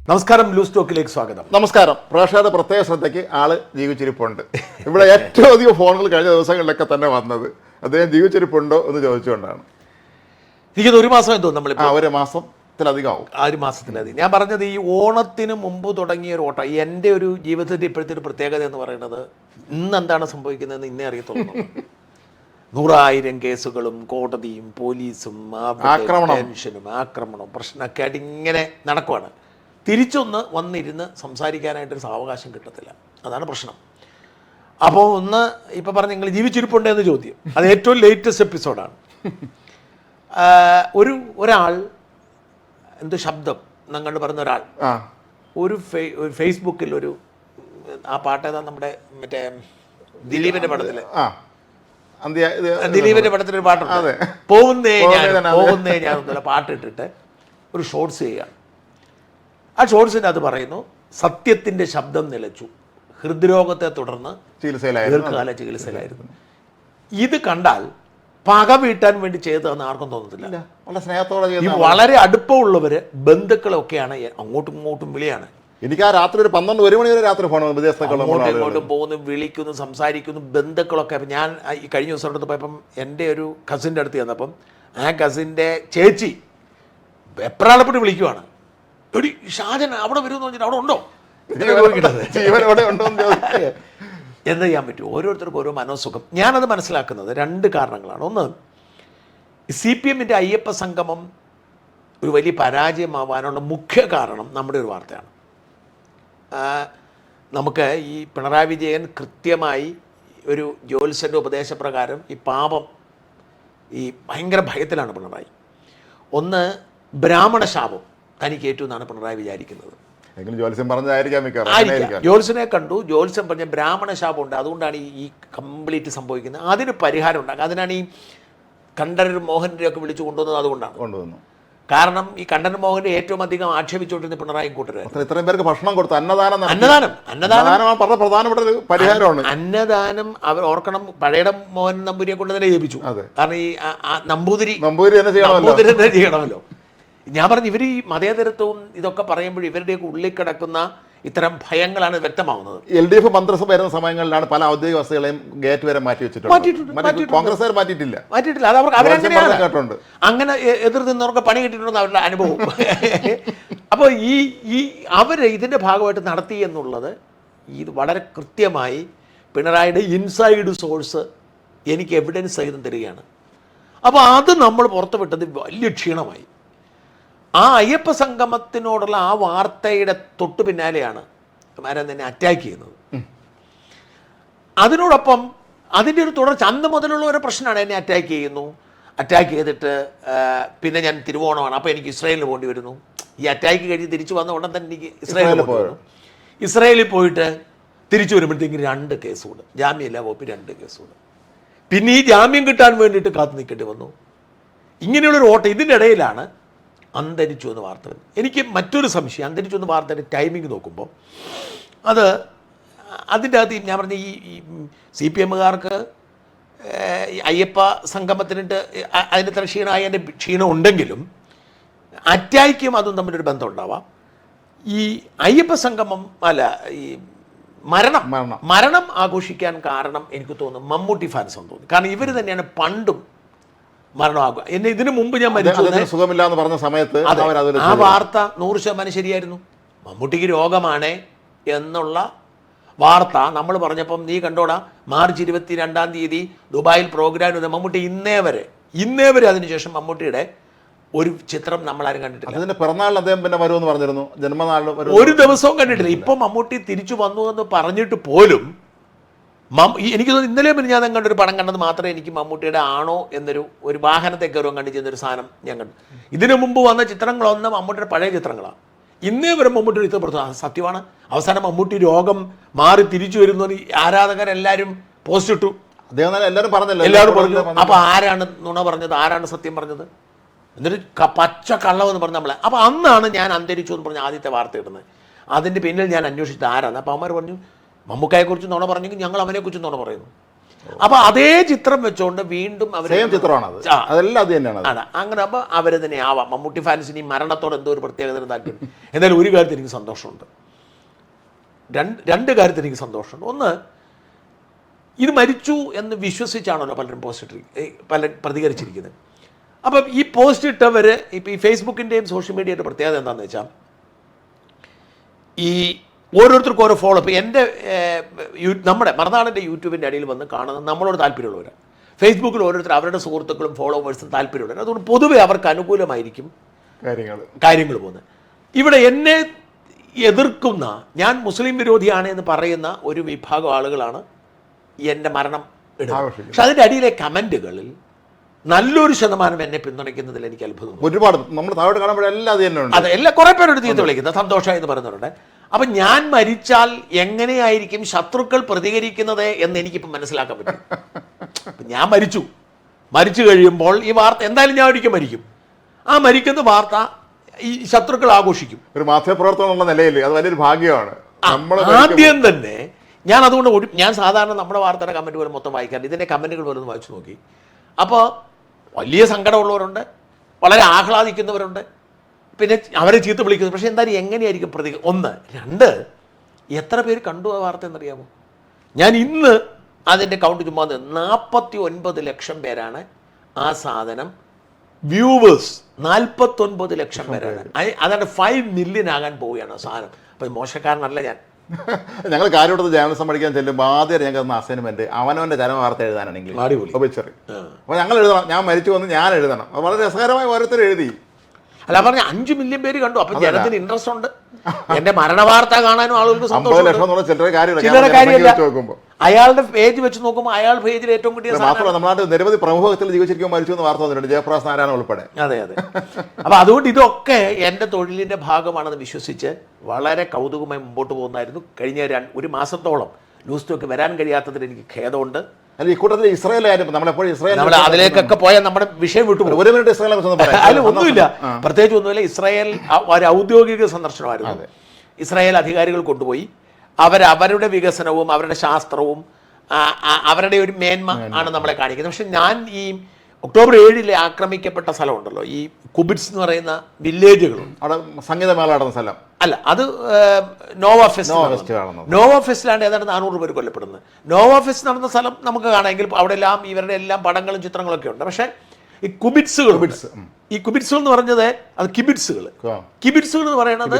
നമസ്കാരം, ലൂസ് ടോക്കിലേക്ക് സ്വാഗതം. നമസ്കാരം. പ്രേക്ഷകരുടെ പ്രത്യേക ശ്രദ്ധയ്ക്ക് ആള് ജീവിച്ചിരിപ്പുണ്ട്. ഇവിടെ ഏറ്റവും അധികം ഫോണുകൾ കഴിഞ്ഞ ദിവസങ്ങളിലൊക്കെ തന്നെ വന്നത് അദ്ദേഹം ജീവിച്ചിരിപ്പുണ്ടോ എന്ന് ചോദിച്ചുകൊണ്ടാണ്. എനിക്കത് ഒരു മാസം തോന്നുന്നു, നമ്മളിപ്പോൾ ഒരു മാസത്തിലധികമാവും. ഒരു മാസത്തിലധികം. ഞാൻ പറഞ്ഞത് ഈ ഓണത്തിന് മുമ്പ് തുടങ്ങിയ ഒരു ഓട്ടം. എൻ്റെ ഒരു ജീവിതത്തിൻ്റെ ഇപ്പോഴത്തെ ഒരു പ്രത്യേകത എന്ന് പറയുന്നത്, ഇന്ന് എന്താണ് സംഭവിക്കുന്നതെന്ന് ഇന്നേ അറിയത്തുള്ളൂ. 100,000 കേസുകളും കോടതിയും പോലീസും ടെൻഷനും ആക്രമണവും പ്രശ്നമൊക്കെ ആയിട്ട് ഇങ്ങനെ നടക്കുവാണ്. തിരിച്ചൊന്ന് വന്നിരുന്ന് സംസാരിക്കാനായിട്ടൊരു സാവകാശം കിട്ടത്തില്ല. അതാണ് പ്രശ്നം. അപ്പോൾ ഒന്ന് ഇപ്പം പറഞ്ഞ നിങ്ങൾ ജീവിച്ചിരിപ്പുണ്ടെന്ന് ചോദ്യം, അത് ഏറ്റവും ലേറ്റസ്റ്റ് എപ്പിസോഡാണ്. ഒരാൾ ശബ്ദം ഞങ്ങൾ പറഞ്ഞ ഒരാൾ ഒരു ഫേസ്ബുക്കിൽ ആ പാട്ടേതാ, നമ്മുടെ മറ്റേ ദിലീപിൻ്റെ പടത്തിൽ ദിലീപിൻ്റെ പാട്ടുണ്ട്, പോകുന്നേ ഞാൻ പാട്ടിട്ടിട്ട് ഒരു ഷോർട്സ് ചെയ്യുകയാണ്. ആ ഷോർട്സിൻ്റെ അത് പറയുന്നു, സത്യത്തിൻ്റെ ശബ്ദം നിലച്ചു, ഹൃദ്രോഗത്തെ തുടർന്ന് ദീർഘകാല ചികിത്സയിലായിരുന്നു. ഇത് കണ്ടാൽ പക വീട്ടാൻ വേണ്ടി ചെയ്തതെന്ന് ആർക്കും തോന്നത്തില്ല. വളരെ സ്നേഹത്തോടെ വളരെ അടുപ്പമുള്ളവര് ബന്ധുക്കളൊക്കെയാണ് അങ്ങോട്ടും ഇങ്ങോട്ടും വിളിയാണ്. എനിക്ക് ആ രാത്രി ഒരു 12-1 മണി വരെ രാത്രി ഫോൺ ഇങ്ങോട്ടും പോകുന്നു, വിളിക്കുന്നു, സംസാരിക്കുന്നു, ബന്ധുക്കളൊക്കെ. അപ്പം ഞാൻ ഈ കഴിഞ്ഞ ദിവസം അടുത്ത് പോയപ്പം എൻ്റെ ഒരു കസിൻ്റെ അടുത്ത് ചെന്നപ്പം ആ കസിൻ്റെ ചേച്ചി വെപ്രാളപ്പെട്ട് വിളിക്കുവാണ്, എടി ഷാജൻ അവിടെ വരുമെന്ന് പറഞ്ഞിട്ട് അവിടെ ഉണ്ടോ, എന്ത് ചെയ്യാൻ പറ്റും? ഓരോരുത്തർക്കും ഓരോ മനോസുഖം. ഞാനത് മനസ്സിലാക്കുന്നത് 2 കാരണങ്ങളാണ്. ഒന്ന്, CPM-ൻ്റെ അയ്യപ്പ സംഗമം ഒരു വലിയ പരാജയമാവാനുള്ള മുഖ്യ കാരണം നമ്മുടെ ഒരു വാർത്തയാണ്. നമുക്ക് ഈ പിണറായി വിജയൻ കൃത്യമായി ഒരു ജ്യോത്സ്യൻ്റെ ഉപദേശപ്രകാരം ഈ പാപം, ഈ ഭയങ്കര ഭയത്തിലാണ് പിണറായി. ഒന്ന്, ബ്രാഹ്മണ ശാപം തനിക്ക് ഏറ്റുമെന്നാണ് പിണറായി വിചാരിക്കുന്നത്. ജ്യോത്സ്യനെ കണ്ടു, ജ്യോത്സ്യം പറഞ്ഞ ബ്രാഹ്മണ ശാപം ഉണ്ട്, അതുകൊണ്ടാണ് ഈ കംപ്ലീറ്റ് സംഭവിക്കുന്നത്. അതിന് പരിഹാരം ഉണ്ടാക്കുക. അതിനാണ് ഈ കണ്ഠരർ മോഹനരെ ഒക്കെ വിളിച്ചു കൊണ്ടുവന്നത്. അതുകൊണ്ടാണ്. കാരണം ഈ കണ്ഠരർ മോഹനെ ഏറ്റവും അധികം ആക്ഷേപിച്ചുകൊണ്ടിരുന്ന പിണറായി കൂട്ടര് ഇത്രയും പേർക്ക് ഭക്ഷണം കൊടുത്തു. അന്നദാനം പ്രധാനപ്പെട്ട ഒരു പരിഹാരമാണ്. അന്നദാനം അവർ ഓർക്കണം, പഴയ മോഹൻ നമ്പൂരിയെ കൊണ്ട് തന്നെ ജയിപ്പിച്ചു. കാരണം ഈ നമ്പൂതിരി തന്നെ ചെയ്യണമല്ലോ. ഞാൻ പറഞ്ഞു, ഇവർ ഈ മതേതരത്വവും ഇതൊക്കെ പറയുമ്പോൾ ഇവരുടെയൊക്കെ ഉള്ളിൽ കിടക്കുന്ന ഇത്തരം ഭയങ്ങളാണ് വ്യക്തമാവുന്നത്. LDF മന്ത്രിസഭ വരുന്ന സമയങ്ങളിലാണ് പല ഔദ്യോഗിക വസ്തുക്കളെയും ഗേറ്റ് വരെ മാറ്റി വെച്ചിട്ടുണ്ട്. കോൺഗ്രസ്സുകാർ മാറ്റിയിട്ടില്ല. അത് അവരങ്ങനെയാണ്. അങ്ങനെ എതിർ നിന്നവർക്ക് പണി കിട്ടിയിട്ടുണ്ടെന്ന് അവരുടെ അനുഭവം. അപ്പോൾ ഈ അവർ ഇതിൻ്റെ ഭാഗമായിട്ട് നടത്തി എന്നുള്ളത് ഇത് വളരെ കൃത്യമായി പിണറായിയുടെ ഇൻസൈഡ് സോഴ്സ് എനിക്ക് എവിഡൻസ് സഹിതം തരികയാണ്. അപ്പോൾ അത് നമ്മൾ പുറത്തുവിട്ടത് വലിയ ക്ഷീണമായി. ആ അയ്യപ്പ സംഗമത്തിനോടുള്ള ആ വാർത്തയുടെ തൊട്ടു പിന്നാലെയാണ് ആരും തന്നെ അറ്റാക്ക് ചെയ്യുന്നത്. അതിനോടൊപ്പം അതിൻ്റെ ഒരു തുടർച്ച, അന്ന് മുതലുള്ള ഒരു പ്രശ്നമാണ്. എന്നെ അറ്റാക്ക് ചെയ്തിട്ട് പിന്നെ ഞാൻ തിരുവോണമാണ്, അപ്പോൾ എനിക്ക് ഇസ്രായേലിൽ പോകേണ്ടി വരുന്നു. ഈ അറ്റാക്ക് കഴിഞ്ഞ് തിരിച്ചു വന്ന ഉടൻ തന്നെ എനിക്ക് ഇസ്രായേലിൽ പോയിരുന്നു. ഇസ്രായേലിൽ പോയിട്ട് തിരിച്ചു വരുമ്പോഴത്തേക്കും 2 കേസുകൂടെ, ജാമ്യമില്ല വകുപ്പ് 2 കേസുകൂടെ. പിന്നെ ഈ ജാമ്യം കിട്ടാൻ വേണ്ടിയിട്ട് കാത്തു നിൽക്കേണ്ടി വന്നു. ഇങ്ങനെയുള്ളൊരു ഓട്ടം. ഇതിൻ്റെ ഇടയിലാണ് അന്തരിച്ചു എന്ന് വാർത്ത. എനിക്ക് മറ്റൊരു സംശയം, അന്തരിച്ചു എന്ന് വാർത്തയുടെ ടൈമിംഗ് നോക്കുമ്പോൾ അതിൻ്റെ അകത്ത് ഞാൻ പറഞ്ഞ ഈ CPM-കാർക്ക് അയ്യപ്പ സംഗമത്തിനിട്ട് അതിൻ്റെ അത്ര ക്ഷീണമായി, അതിൻ്റെ ക്ഷീണം ഉണ്ടെങ്കിലും അറ്റാക്കും അതും തമ്മിലൊരു ബന്ധം ഉണ്ടാവാം. ഈ അയ്യപ്പ സംഗമം ഈ മരണം ആഘോഷിക്കാൻ കാരണം എനിക്ക് തോന്നുന്നു മമ്മൂട്ടി ഫാൻസ് എന്ന് തോന്നി. കാരണം ഇവർ തന്നെയാണ് പണ്ടും മരണമാകുക. എന്നെ ഇതിനു മുമ്പ് ഞാൻ സുഖമില്ല എന്ന് പറഞ്ഞ സമയത്ത് ആ വാർത്ത 100% ശരിയായിരുന്നു. മമ്മൂട്ടിക്ക് രോഗമാണ് എന്നുള്ള വാർത്ത നമ്മൾ പറഞ്ഞപ്പം നീ കണ്ടോടാ, മാർച്ച് 22-ാം തീയതി ദുബായിൽ പ്രോഗ്രാം ചെയ്ത മമ്മൂട്ടി ഇന്നേ വരെ അതിനുശേഷം മമ്മൂട്ടിയുടെ ഒരു ചിത്രം നമ്മളാരും കണ്ടിട്ടില്ല. അതിന്റെ പിറന്നാളിൽ അദ്ദേഹം പിന്നെ വരുമെന്ന് പറഞ്ഞിരുന്നു, ജന്മനാളിൽ ഒരു ദിവസവും കണ്ടിട്ടില്ല. ഇപ്പം മമ്മൂട്ടി തിരിച്ചു വന്നു എന്ന് പറഞ്ഞിട്ട് പോലും എനിക്ക് തോന്നുന്നു ഇന്നലെ പിന്നെ ഞാൻ കണ്ടൊരു പടം കണ്ടത് മാത്രമേ എനിക്ക് മമ്മൂട്ടിയുടെ ആണോ എന്നൊരു വാഹനത്തെ കയറുവാൻ കണ്ടു ചെയ്യുന്നൊരു സാധനം ഞാൻ കണ്ടു. ഇതിനു മുമ്പ് വന്ന ചിത്രങ്ങളൊന്നും മമ്മൂട്ടിയുടെ പഴയ ചിത്രങ്ങളാണ്. ഇന്നേ വരെ മമ്മൂട്ടിയുടെ ചിത്രപ്പെടുത്തുക സത്യമാണ്. അവസാനം മമ്മൂട്ടി രോഗം മാറി തിരിച്ചു വരുന്നു ആരാധകരെല്ലാവരും പോസ്റ്റ് ഇട്ടു. എല്ലാവരും പറഞ്ഞു. അപ്പോൾ ആരാണ് നുണ പറഞ്ഞത്, ആരാണ് സത്യം പറഞ്ഞത്? എന്നിട്ട് പച്ച കള്ളമെന്ന് പറഞ്ഞ നമ്മളെ. അപ്പോൾ അന്നാണ് ഞാൻ അന്തരിച്ചു എന്ന് പറഞ്ഞ ആദ്യത്തെ വാർത്ത ഇടുന്നത്. അതിൻ്റെ പിന്നിൽ ഞാൻ അന്വേഷിച്ചത് ആരാണ്. അപ്പോൾ അവന്മാർ പറഞ്ഞു, മമ്മൂക്കായെക്കുറിച്ച് നുണ പറഞ്ഞെങ്കിൽ ഞങ്ങൾ അവനെക്കുറിച്ച് നുണ പറയുന്നു. അപ്പൊ അതേ ചിത്രം വെച്ചുകൊണ്ട് വീണ്ടും സെയിം ചിത്രമാണത്, അതെല്ലാം അത് തന്നെയാണ്. അങ്ങനെ അപ്പൊ അവര് തന്നെ ആവാം. മമ്മൂട്ടി ഫാൻസിന് ഈ മരണത്തോടെ എന്തോ ഒരു പ്രത്യേകത താല്പര്യം. എന്തായാലും ഒരു കാര്യത്തിൽ എനിക്ക് സന്തോഷമുണ്ട്, രണ്ട് കാര്യത്തിൽ എനിക്ക് സന്തോഷമുണ്ട്. ഒന്ന്, ഇത് മരിച്ചു എന്ന് വിശ്വസിച്ചാണല്ലോ പലരും പലരും പ്രതികരിച്ചിരിക്കുന്നത്. അപ്പം ഈ പോസ്റ്റ് ഇട്ടവർ ഇപ്പം ഈ ഫേസ്ബുക്കിൻ്റെയും സോഷ്യൽ മീഡിയയുടെ പ്രത്യേകത എന്താണെന്ന് വെച്ചാൽ ഈ ഓരോരുത്തർക്കും ഓരോ ഫോളോ. ഇപ്പോൾ എൻ്റെ നമ്മുടെ മറുനാടിൻ്റെ യൂട്യൂബിൻ്റെ അടിയിൽ വന്ന് കാണുന്നത് നമ്മളോട് താല്പര്യമുള്ളവരാണ്. ഫേസ്ബുക്കിൽ ഓരോരുത്തർ അവരുടെ സുഹൃത്തുക്കളും ഫോളോവേഴ്സും താല്പര്യമുള്ളവർ. അതുകൊണ്ട് പൊതുവെ അവർക്ക് അനുകൂലമായിരിക്കും കാര്യങ്ങൾ പോകുന്നത്. ഇവിടെ എന്നെ എതിർക്കുന്ന, ഞാൻ മുസ്ലിം വിരോധിയാണ് എന്ന് പറയുന്ന ഒരു വിഭാഗം ആളുകളാണ് എൻ്റെ മരണം ഇടുന്നത്. പക്ഷെ അതിൻ്റെ അടിയിലെ കമൻറ്റുകളിൽ നല്ലൊരു ശതമാനം എന്നെ പിന്തുണയ്ക്കുന്നതിൽ എനിക്ക് അത്ഭുതം. ഒരുപാട് നമ്മൾ താഴോട്ട് കാണുമ്പോഴെല്ലാം അതെ, എല്ലാം കുറേ പേരോട് തീർത്ത് വിളിക്കുന്നത് സന്തോഷമായി എന്ന് പറയുന്നുണ്ട്. അപ്പം ഞാൻ മരിച്ചാൽ എങ്ങനെയായിരിക്കും ശത്രുക്കൾ പ്രതികരിക്കുന്നത് എന്ന് എനിക്കിപ്പം മനസ്സിലാക്കാൻ പറ്റും. ഞാൻ മരിച്ചു കഴിയുമ്പോൾ ഈ വാർത്ത എന്തായാലും ഞാൻ ഒരിക്കലും മരിക്കും. ആ മരിക്കുന്ന വാർത്ത ഈ ശത്രുക്കൾ ആഘോഷിക്കും. ഒരു മാധ്യമപ്രവർത്തനം നിലയിൽ അത് വലിയൊരു ഭാഗ്യമാണ്. ആദ്യം തന്നെ ഞാൻ അതുകൊണ്ട് ഞാൻ സാധാരണ നമ്മുടെ വാർത്തയുടെ കമൻറ്റ് പോലും മൊത്തം വായിക്കാറുണ്ട്. ഇതിൻ്റെ കമൻറ്റുകൾ പോലും ഒന്ന് വായിച്ചു നോക്കി. അപ്പോൾ വലിയ സങ്കടമുള്ളവരുണ്ട്, വളരെ ആഹ്ലാദിക്കുന്നവരുണ്ട്, പിന്നെ അവരെ ചീത്ത വിളിക്കുന്നു. പക്ഷേ എന്തായാലും എങ്ങനെയായിരിക്കും ഒന്ന്. രണ്ട്, എത്ര പേര് കണ്ടു ആ വാർത്ത എന്നറിയാമോ? ഞാൻ ഇന്ന് അതിൻ്റെ കൗണ്ട് ചുമ്മാ 49 ലക്ഷം പേരാണ് ആ സാധനം വ്യൂവേഴ്സ്. 49 ലക്ഷം പേരാണ്. അതാണ് 5 മില്യൺ ആകാൻ പോവുകയാണ് ആ സാധനം. അപ്പം മോശക്കാരനല്ല ഞാൻ. ഞങ്ങൾ കാര്യമായിട്ട് ജേർണലിസം പഠിക്കാൻ ചെല്ലുമ്പോൾ ആദ്യം ഞങ്ങൾക്ക് തന്ന അസൈൻമെന്റ് അവനവന്റെ ചരമവാർത്ത എഴുതാനാണെങ്കിൽ അപ്പോൾ ഞങ്ങൾ എഴുതണം. ഞാൻ മരിച്ചു വന്ന് ഞാൻ എഴുതണം. അത് വളരെ രസകരമായി ഓരോരുത്തർ എഴുതി. അല്ല പറഞ്ഞ 5 മില്യൺ പേര് കണ്ടു. അപ്പൊ ജനത്തിന് ഇൻട്രസ്റ്റ് ഉണ്ട്. എന്റെ മരണവാർത്ത കാണാനും ആളുകൾക്ക് ചില്ലറ കാര്യമില്ല. അയാളുടെ പേജ് വെച്ച് നോക്കുമ്പോൾ അയാൾ പേജിൽ ഏറ്റവും കൂടിയ മാത്രമല്ല നമ്മുടെ നാട്ടിൽ നിരവധി പ്രമുഖത്തിൽ ജീവിച്ചിരിക്കും മരിച്ചു എന്ന് വാർത്ത വന്നിട്ടുണ്ട്, ജയപ്രകാശ് നാരായണ ഉൾപ്പെടെ. അതെ. അപ്പൊ അതുകൊണ്ട് ഇതൊക്കെ എൻ്റെ തൊഴിലിന്റെ ഭാഗമാണെന്ന് വിശ്വസിച്ച് വളരെ കൗതുകമായി മുമ്പോട്ട് പോകുന്നതായിരുന്നു. കഴിഞ്ഞ ഒരു മാസത്തോളം ന്യൂസ് ടോക്ക് വരാൻ കഴിയാത്തതിൽ എനിക്ക് ഖേദമുണ്ട്. അല്ല, ഈ കൂട്ടത്തിൽ ഇസ്രായേലായിരുന്നു. നമ്മളെപ്പോഴും ഇസ്രായേൽ അതിലേക്കൊക്കെ പോയാൽ നമ്മുടെ വിഷയം വിട്ടു. ഒരു മിനിറ്റ് ഇസ്രായേലിനെ കുറിച്ച് അതിൽ ഒന്നുമില്ല, പ്രത്യേകിച്ച് ഒന്നുമില്ല. ഇസ്രായേൽ ഒരു ഔദ്യോഗിക സന്ദർശനമായിരുന്നു. ഇസ്രായേൽ അധികാരികൾ കൊണ്ടുപോയി അവരുടെ വികസനവും അവരുടെ ശാസ്ത്രവും അവരുടെ ഒരു മേന്മ ആണ് നമ്മളെ കാണിക്കുന്നത്. പക്ഷെ ഞാൻ ഈ ഒക്ടോബർ 7 ആക്രമിക്കപ്പെട്ട സ്ഥലമുണ്ടല്ലോ, ഈ കുബിറ്റ്സ് എന്ന് പറയുന്ന വില്ലേജുകളുണ്ട്. അവിടെ സംഗീതമേള നടന്ന സ്ഥലം അല്ല, അത് നോവ ഫെസ്റ്റിലാണ് ഏതാണ്ട് 400 പേര് കൊല്ലപ്പെടുന്നത്. നോവ ഫെസ്റ്റ് നടന്ന സ്ഥലം നമുക്ക് കാണാമെങ്കിൽ അവിടെ എല്ലാം ഇവരുടെ എല്ലാം പടങ്ങളും ചിത്രങ്ങളൊക്കെ ഉണ്ട്. പക്ഷേ ഈ കുബിറ്റ്സുകൾ എന്ന് പറഞ്ഞത് അത് കിബിറ്റ്സുകൾ എന്ന് പറയുന്നത്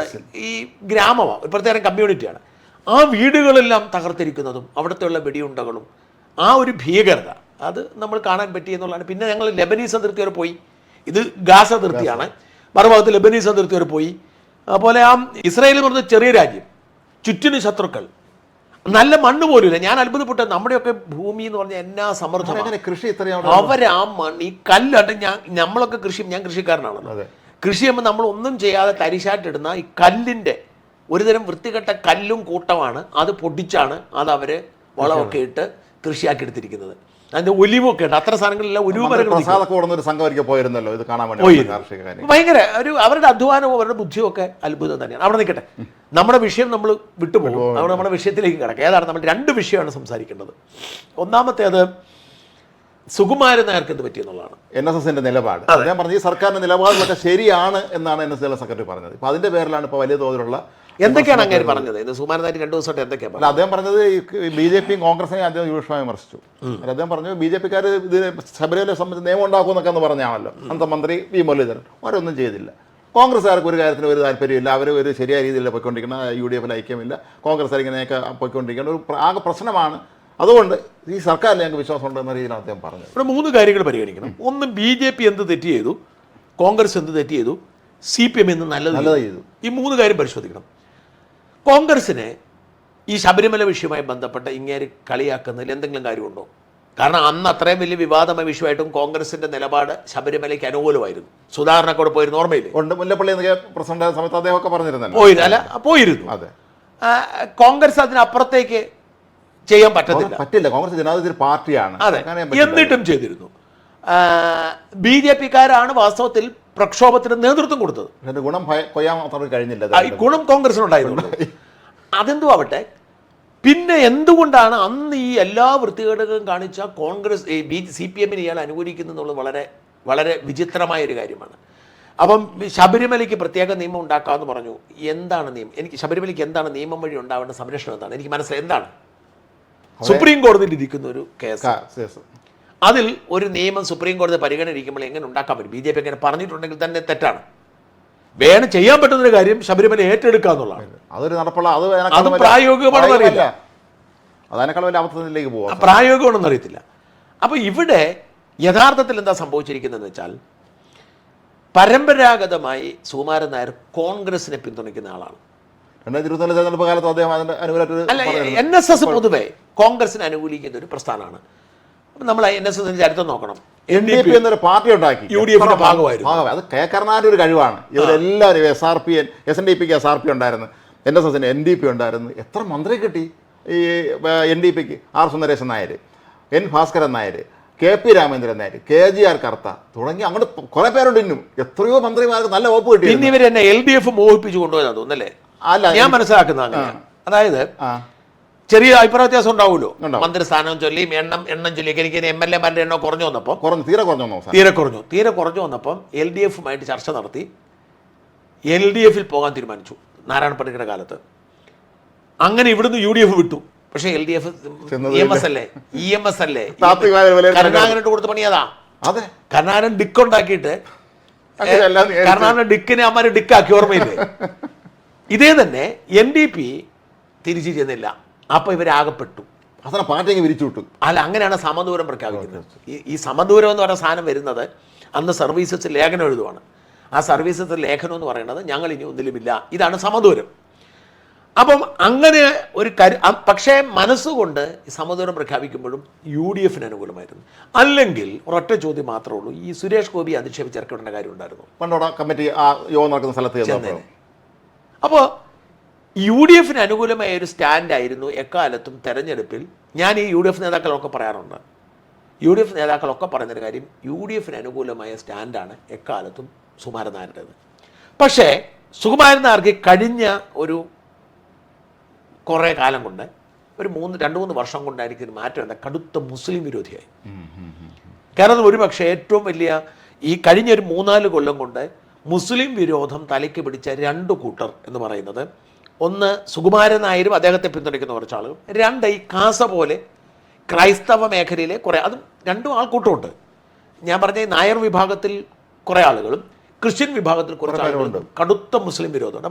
ഈ ഗ്രാമമാണ്, ഒരു പ്രത്യേക കമ്മ്യൂണിറ്റിയാണ്. ആ വീടുകളെല്ലാം തകർത്തിരിക്കുന്നതും അവിടുത്തെ ഉള്ള വെടിയുണ്ടകളും ആ ഒരു ഭീകരത അത് നമ്മൾ കാണാൻ പറ്റി എന്നുള്ളതാണ്. പിന്നെ ഞങ്ങൾ ലെബനീസ് അതിർത്തി വരെ പോയി. ഇത് ഗാസ അതിർത്തിയാണ്, മറുഭാഗത്ത് ലെബനീസ് അതിർത്തി വരെ പോയി. അതുപോലെ ആ ഇസ്രായേൽ എന്ന് പറഞ്ഞ ചെറിയ രാജ്യം, ചുറ്റിന് ശത്രുക്കൾ, നല്ല മണ്ണ് പോലുമില്ല. ഞാൻ അത്ഭുതപ്പെട്ട നമ്മുടെയൊക്കെ ഭൂമി എന്ന് പറഞ്ഞാൽ എന്നാ സമൃദ്ധമാണ്. കൃഷി അവരാ മണ്ണ് ഈ കല്ലാണ്. നമ്മളൊക്കെ ഞാൻ കൃഷിക്കാരനാണല്ലോ. കൃഷി ചെയ്യുമ്പോൾ നമ്മൾ ഒന്നും ചെയ്യാതെ തരിശായിട്ടിടുന്ന ഈ കല്ലിൻ്റെ ഒരുതരം വൃത്തികെട്ട കല്ലും കൂട്ടമാണ്. അത് പൊടിച്ചാണ് അത് അവർ വളമൊക്കെ ഇട്ട് കൃഷിയാക്കി എടുത്തിരിക്കുന്നത്. അതിന്റെ ഒലിവൊക്കെ ഉണ്ട്. അത്ര സാധനങ്ങളെല്ലാം പോയിരുന്നല്ലോ ഇത് കാണാൻ വേണ്ടി. ഭയങ്കര അവരുടെ അധ്വാനവും അവരുടെ ബുദ്ധിയും ഒക്കെ അത്ഭുതം തന്നെയാണ്. അവിടെ നിൽക്കട്ടെ, നമ്മുടെ വിഷയം നമ്മൾ വിട്ടുപോകും. അവിടെ നമ്മുടെ വിഷയത്തിലേക്ക് കിടക്കുക. ഏതാണ് നമ്മൾ 2 വിഷയമാണ് സംസാരിക്കേണ്ടത്. ഒന്നാമത്തേത് സുകുമാരൻ നായർക്ക് എന്ത് പറ്റിയെന്നുള്ളതാണ്. NSSന്റെ നിലപാട്. ഞാൻ പറഞ്ഞു ഈ സർക്കാരിന്റെ നിലപാടുകളൊക്കെ ശരിയാണ് എന്നാണ് NSS ജനറൽ സെക്രട്ടറി പറഞ്ഞത്. ഇപ്പൊ അതിന്റെ പേരിലാണ് ഇപ്പോൾ വലിയ തോതിലുള്ള എന്തൊക്കെയാണ് അങ്ങനെ പറഞ്ഞത്? സുകുമാരൻ നായർ 2 ദിവസമായിട്ട് എന്തൊക്കെയാണ് അദ്ദേഹം പറഞ്ഞത്? BJPയും കോൺഗ്രസിനെ അദ്ദേഹം രൂക്ഷമായി വിമർശിച്ചു. അദ്ദേഹം പറഞ്ഞു BJPക്കാർ ഇത് ശബരിമലയെ സംബന്ധിച്ച് നിയമം ഉണ്ടാക്കുമെന്നൊക്കെ എന്ന് പറഞ്ഞാണല്ലോ. അന്നത്തെ മന്ത്രി വി മുരളീധരൻ അവരൊന്നും ചെയ്തില്ല. കോൺഗ്രസ്സുകാർക്ക് ഒരു കാര്യത്തിന് ഒരു താല്പര്യമില്ല. അവർ ഒരു ശരിയായ രീതിയിൽ പോയിക്കൊണ്ടിരിക്കുന്ന UDF ഐക്യമില്ല. കോൺഗ്രസ് ഇങ്ങനെയൊക്കെ പോയിക്കൊണ്ടിരിക്കുന്ന ഒരു ആകെ പ്രശ്നമാണ്. അതുകൊണ്ട് ഈ സർക്കാരിൽ ഞങ്ങൾക്ക് വിശ്വാസമുണ്ടെന്ന രീതിയിലാണ് അദ്ദേഹം പറഞ്ഞത്. ഇവിടെ 3 കാര്യങ്ങൾ പരിഗണിക്കണം. ഒന്ന്, BJP എന്ത് തെറ്റ് ചെയ്തു, കോൺഗ്രസ് എന്ത് തെറ്റ് ചെയ്തു, CPM എന്ത് നല്ലത് ചെയ്തു. ഈ 3 കാര്യം പരിശോധിക്കണം. കോൺഗ്രസിനെ ഈ ശബരിമല വിഷയവുമായി ബന്ധപ്പെട്ട് ഇങ്ങനെ കളിയാക്കുന്നതിൽ എന്തെങ്കിലും കാര്യമുണ്ടോ? കാരണം അന്ന് അത്രയും വലിയ വിവാദമായ വിഷയമായിട്ടും കോൺഗ്രസിന്റെ നിലപാട് ശബരിമലയ്ക്ക് അനുകൂലമായിരുന്നു. സുധാകരനൊക്കെ അവിടെ പോയിരുന്നു. ഓർമ്മയില്ലേ? മുല്ലപ്പള്ളി പ്രസിഡന്റ് സമയത്ത് അദ്ദേഹമൊക്കെ പറഞ്ഞിരുന്നു. പോയിരുന്നു. അതെ, കോൺഗ്രസ് അതിനപ്പുറത്തേക്ക് ചെയ്യാൻ പറ്റില്ല. കോൺഗ്രസ് ജനാധിപത്യ പാർട്ടിയാണ്. അതെ, എന്നിട്ടും ചെയ്തിരുന്നു. BJPക്കാരാണ് വാസ്തവത്തിൽ പ്രക്ഷോഭത്തിന് നേതൃത്വം കൊടുത്തത്. ഗുണം കൊയ്യാൻ കഴിഞ്ഞില്ല. ഗുണം കോൺഗ്രസിനുണ്ടായിരുന്നു. അതെന്തോ ആവട്ടെ, പിന്നെ എന്തുകൊണ്ടാണ് അന്ന് ഈ എല്ലാ വൃത്തികേടുകളും കാണിച്ച കോൺഗ്രസ് CPM ഇയാൾ അനുകൂലിക്കുന്നു എന്നുള്ളത് വളരെ വളരെ വിചിത്രമായ ഒരു കാര്യമാണ്. അപ്പം ശബരിമലയ്ക്ക് പ്രത്യേക നിയമം ഉണ്ടാക്കാമെന്ന് പറഞ്ഞു. എന്താണ് നിയമം? എനിക്ക് ശബരിമലയ്ക്ക് എന്താണ് നിയമം വഴി ഉണ്ടാവേണ്ട സംരക്ഷണം എന്താണ് എനിക്ക് മനസ്സിലായി. എന്താണ് സുപ്രീം കോടതിയിൽ ഇരിക്കുന്ന ഒരു കേസ്, അതിൽ ഒരു നിയമം സുപ്രീം കോടതി പരിഗണിക്കുമ്പോൾ എങ്ങനെ ഉണ്ടാക്കാൻ പറ്റും? BJP എങ്ങനെ പറഞ്ഞിട്ടുണ്ടെങ്കിൽ തന്നെ തെറ്റാണ്. വേണം ചെയ്യാൻ പറ്റുന്നൊരു കാര്യം ശബരിമല ഏറ്റെടുക്കുക എന്നുള്ളതാണ്. അതൊരു നടപ്പുള്ള അത് പ്രായോഗികമാണെന്ന് അറിയില്ല, അതിനേക്കാൾ വലിയ അബദ്ധത്തിലേക്ക് പോകാം, പ്രായോഗികമാണെന്ന് അറിയത്തില്ല. അപ്പോൾ ഇവിടെ യഥാർത്ഥത്തിൽ എന്താ സംഭവിച്ചിരിക്കുന്നതെന്ന് വെച്ചാൽ പരമ്പരാഗതമായി സുകുമാരൻ നായർ കോൺഗ്രസിനെ പിന്തുണയ്ക്കുന്ന ആളാണ്. 2024 തെരഞ്ഞെടുപ്പ് കാലത്ത് അദ്ദേഹം അതിന്റെ അല്ല, NSS പൊതുവെ കോൺഗ്രസിനെ അനുകൂലിക്കുന്ന ഒരു പ്രസ്ഥാനമാണ്. നമ്മൾ NSS ചരിത്രം നോക്കണം. NDP എന്നൊരു പാർട്ടി ഉണ്ടാക്കി, UDF ഭാഗമായിരുന്നു. അത് കെ കരുണാകരന്റെ ഒരു കഴിവാണ്. ഇവരെല്ലാവരും SNDP SRP ഉണ്ടായിരുന്നു, NSSന് NDP ഉണ്ടായിരുന്നു. എത്ര മന്ത്രി കിട്ടി ഈ NDPക്ക്? R Sundaresan Nair, N Bhaskaran Nair, KP Ramendran Nair, KGR കർത്ത തുടങ്ങി അങ്ങോട്ട് കുറെ പേരുണ്ട്. ഇന്നും എത്രയോ മന്ത്രിമാർക്ക് നല്ല വകുപ്പ് കിട്ടി. പിന്നെ ഇവർ എന്നെ LDF മോഹിപ്പിച്ചു കൊണ്ടുപോയതാ തോന്നല്ലേ? അല്ല, ഞാൻ മനസ്സിലാക്കുന്ന അങ്ങനെ. അതായത് ചെറിയ അഭിപ്രായ വ്യത്യാസം ഉണ്ടാവുമല്ലോ, മന്ത്രിസ്ഥാനം ചൊല്ലിയും എണ്ണം ചൊല്ലിയൊക്കെ. എനിക്ക് MLA-മാരുടെ എണ്ണം കുറഞ്ഞു വന്നപ്പോൾ തീരെ കുറഞ്ഞു വന്നപ്പം LDF-മായിട്ട് ചർച്ച നടത്തി LDF-ൽ പോകാൻ തീരുമാനിച്ചു നാരായണ പണിക്കരുടെ കാലത്ത്. അങ്ങനെ ഇവിടുന്ന് UDF വിട്ടു. പക്ഷേ LDF EMS അല്ലേ കരുണാകരന് കൊടുത്ത പണിയതാ. കരുണാകരൻ ഡിക്ക് ഉണ്ടാക്കിയിട്ട് കരുണാകരൻ ഡിക്കിനെ അമ്മമാര് ഡിക്കാക്കി, ഓർമ്മയില്ലേ? ഇതേ തന്നെ NDP തിരിച്ചു ചെന്നില്ല. അപ്പൊ ഇവരാകപ്പെട്ടു, പാർട്ടി വിരിച്ചു വിട്ടു. അല്ല, അങ്ങനെയാണ് സമദൂരം പ്രഖ്യാപിക്കുന്നത്. ഈ സമദൂരം എന്ന് പറയുന്ന സാധനം വരുന്നത് അന്ന് സർവീസസ് ലേഖനം എഴുതുവാണ്. ആ സർവീസസ് ലേഖനം എന്ന് പറയുന്നത് ഞങ്ങൾ ഇനി ഒന്നിലുമില്ല, ഇതാണ് സമദൂരം. അപ്പം അങ്ങനെ ഒരു പക്ഷേ മനസ്സുകൊണ്ട് ഈ സമദൂരം പ്രഖ്യാപിക്കുമ്പോഴും UDF-ന് അനുകൂലമായിരുന്നു. അല്ലെങ്കിൽ ഒരൊറ്റ ചോദ്യം മാത്രമേ ഉള്ളൂ, ഈ സുരേഷ് ഗോപി അധിക്ഷേപിച്ച് ഇറക്കേണ്ട കാര്യം ഉണ്ടായിരുന്നു പണ്ടോടെ കമ്മിറ്റി യോഗം നടക്കുന്ന സ്ഥലത്ത്. അപ്പോൾ UDF-ന് അനുകൂലമായ ഒരു സ്റ്റാൻഡായിരുന്നു എക്കാലത്തും തെരഞ്ഞെടുപ്പിൽ. ഞാൻ ഈ UDF നേതാക്കളൊക്കെ പറയാറുണ്ട്, UDF നേതാക്കളൊക്കെ പറയുന്നൊരു കാര്യം, UDF-ന് അനുകൂലമായ സ്റ്റാൻഡാണ് എക്കാലത്തും സുകുമാരൻ നായരുടേത്. പക്ഷേ സുകുമാരൻ നായർക്ക് കഴിഞ്ഞ ഒരു കുറേ കാലം കൊണ്ട് ഒരു 2-3 വർഷം കൊണ്ടായിരിക്കും ഒരു മാറ്റം എന്താ, കടുത്ത മുസ്ലിം വിരോധിയായി. കാരണം ഒരുപക്ഷെ ഏറ്റവും വലിയ ഈ കഴിഞ്ഞ ഒരു 3-4 കൊല്ലം കൊണ്ട് മുസ്ലിം വിരോധം തലയ്ക്ക് പിടിച്ച 2 കൂട്ടർ എന്ന് പറയുന്നത്, ഒന്ന് സുകുമാരൻ നായരും അദ്ദേഹത്തെ പിന്തുണയ്ക്കുന്ന കുറച്ച് ആളുകൾ, 2 ഈ കാസ പോലെ ക്രൈസ്തവ മേഖലയിലെ കുറേ, അതും 2 ആൾക്കൂട്ടമുണ്ട്. ഞാൻ പറഞ്ഞ ഈ നായർ വിഭാഗത്തിൽ കുറേ ആളുകളും ക്രിസ്ത്യൻ വിഭാഗത്തിൽ കുറച്ച് ആളുകളുണ്ട്. കടുത്ത മുസ്ലിം വിരോധമുണ്ട്.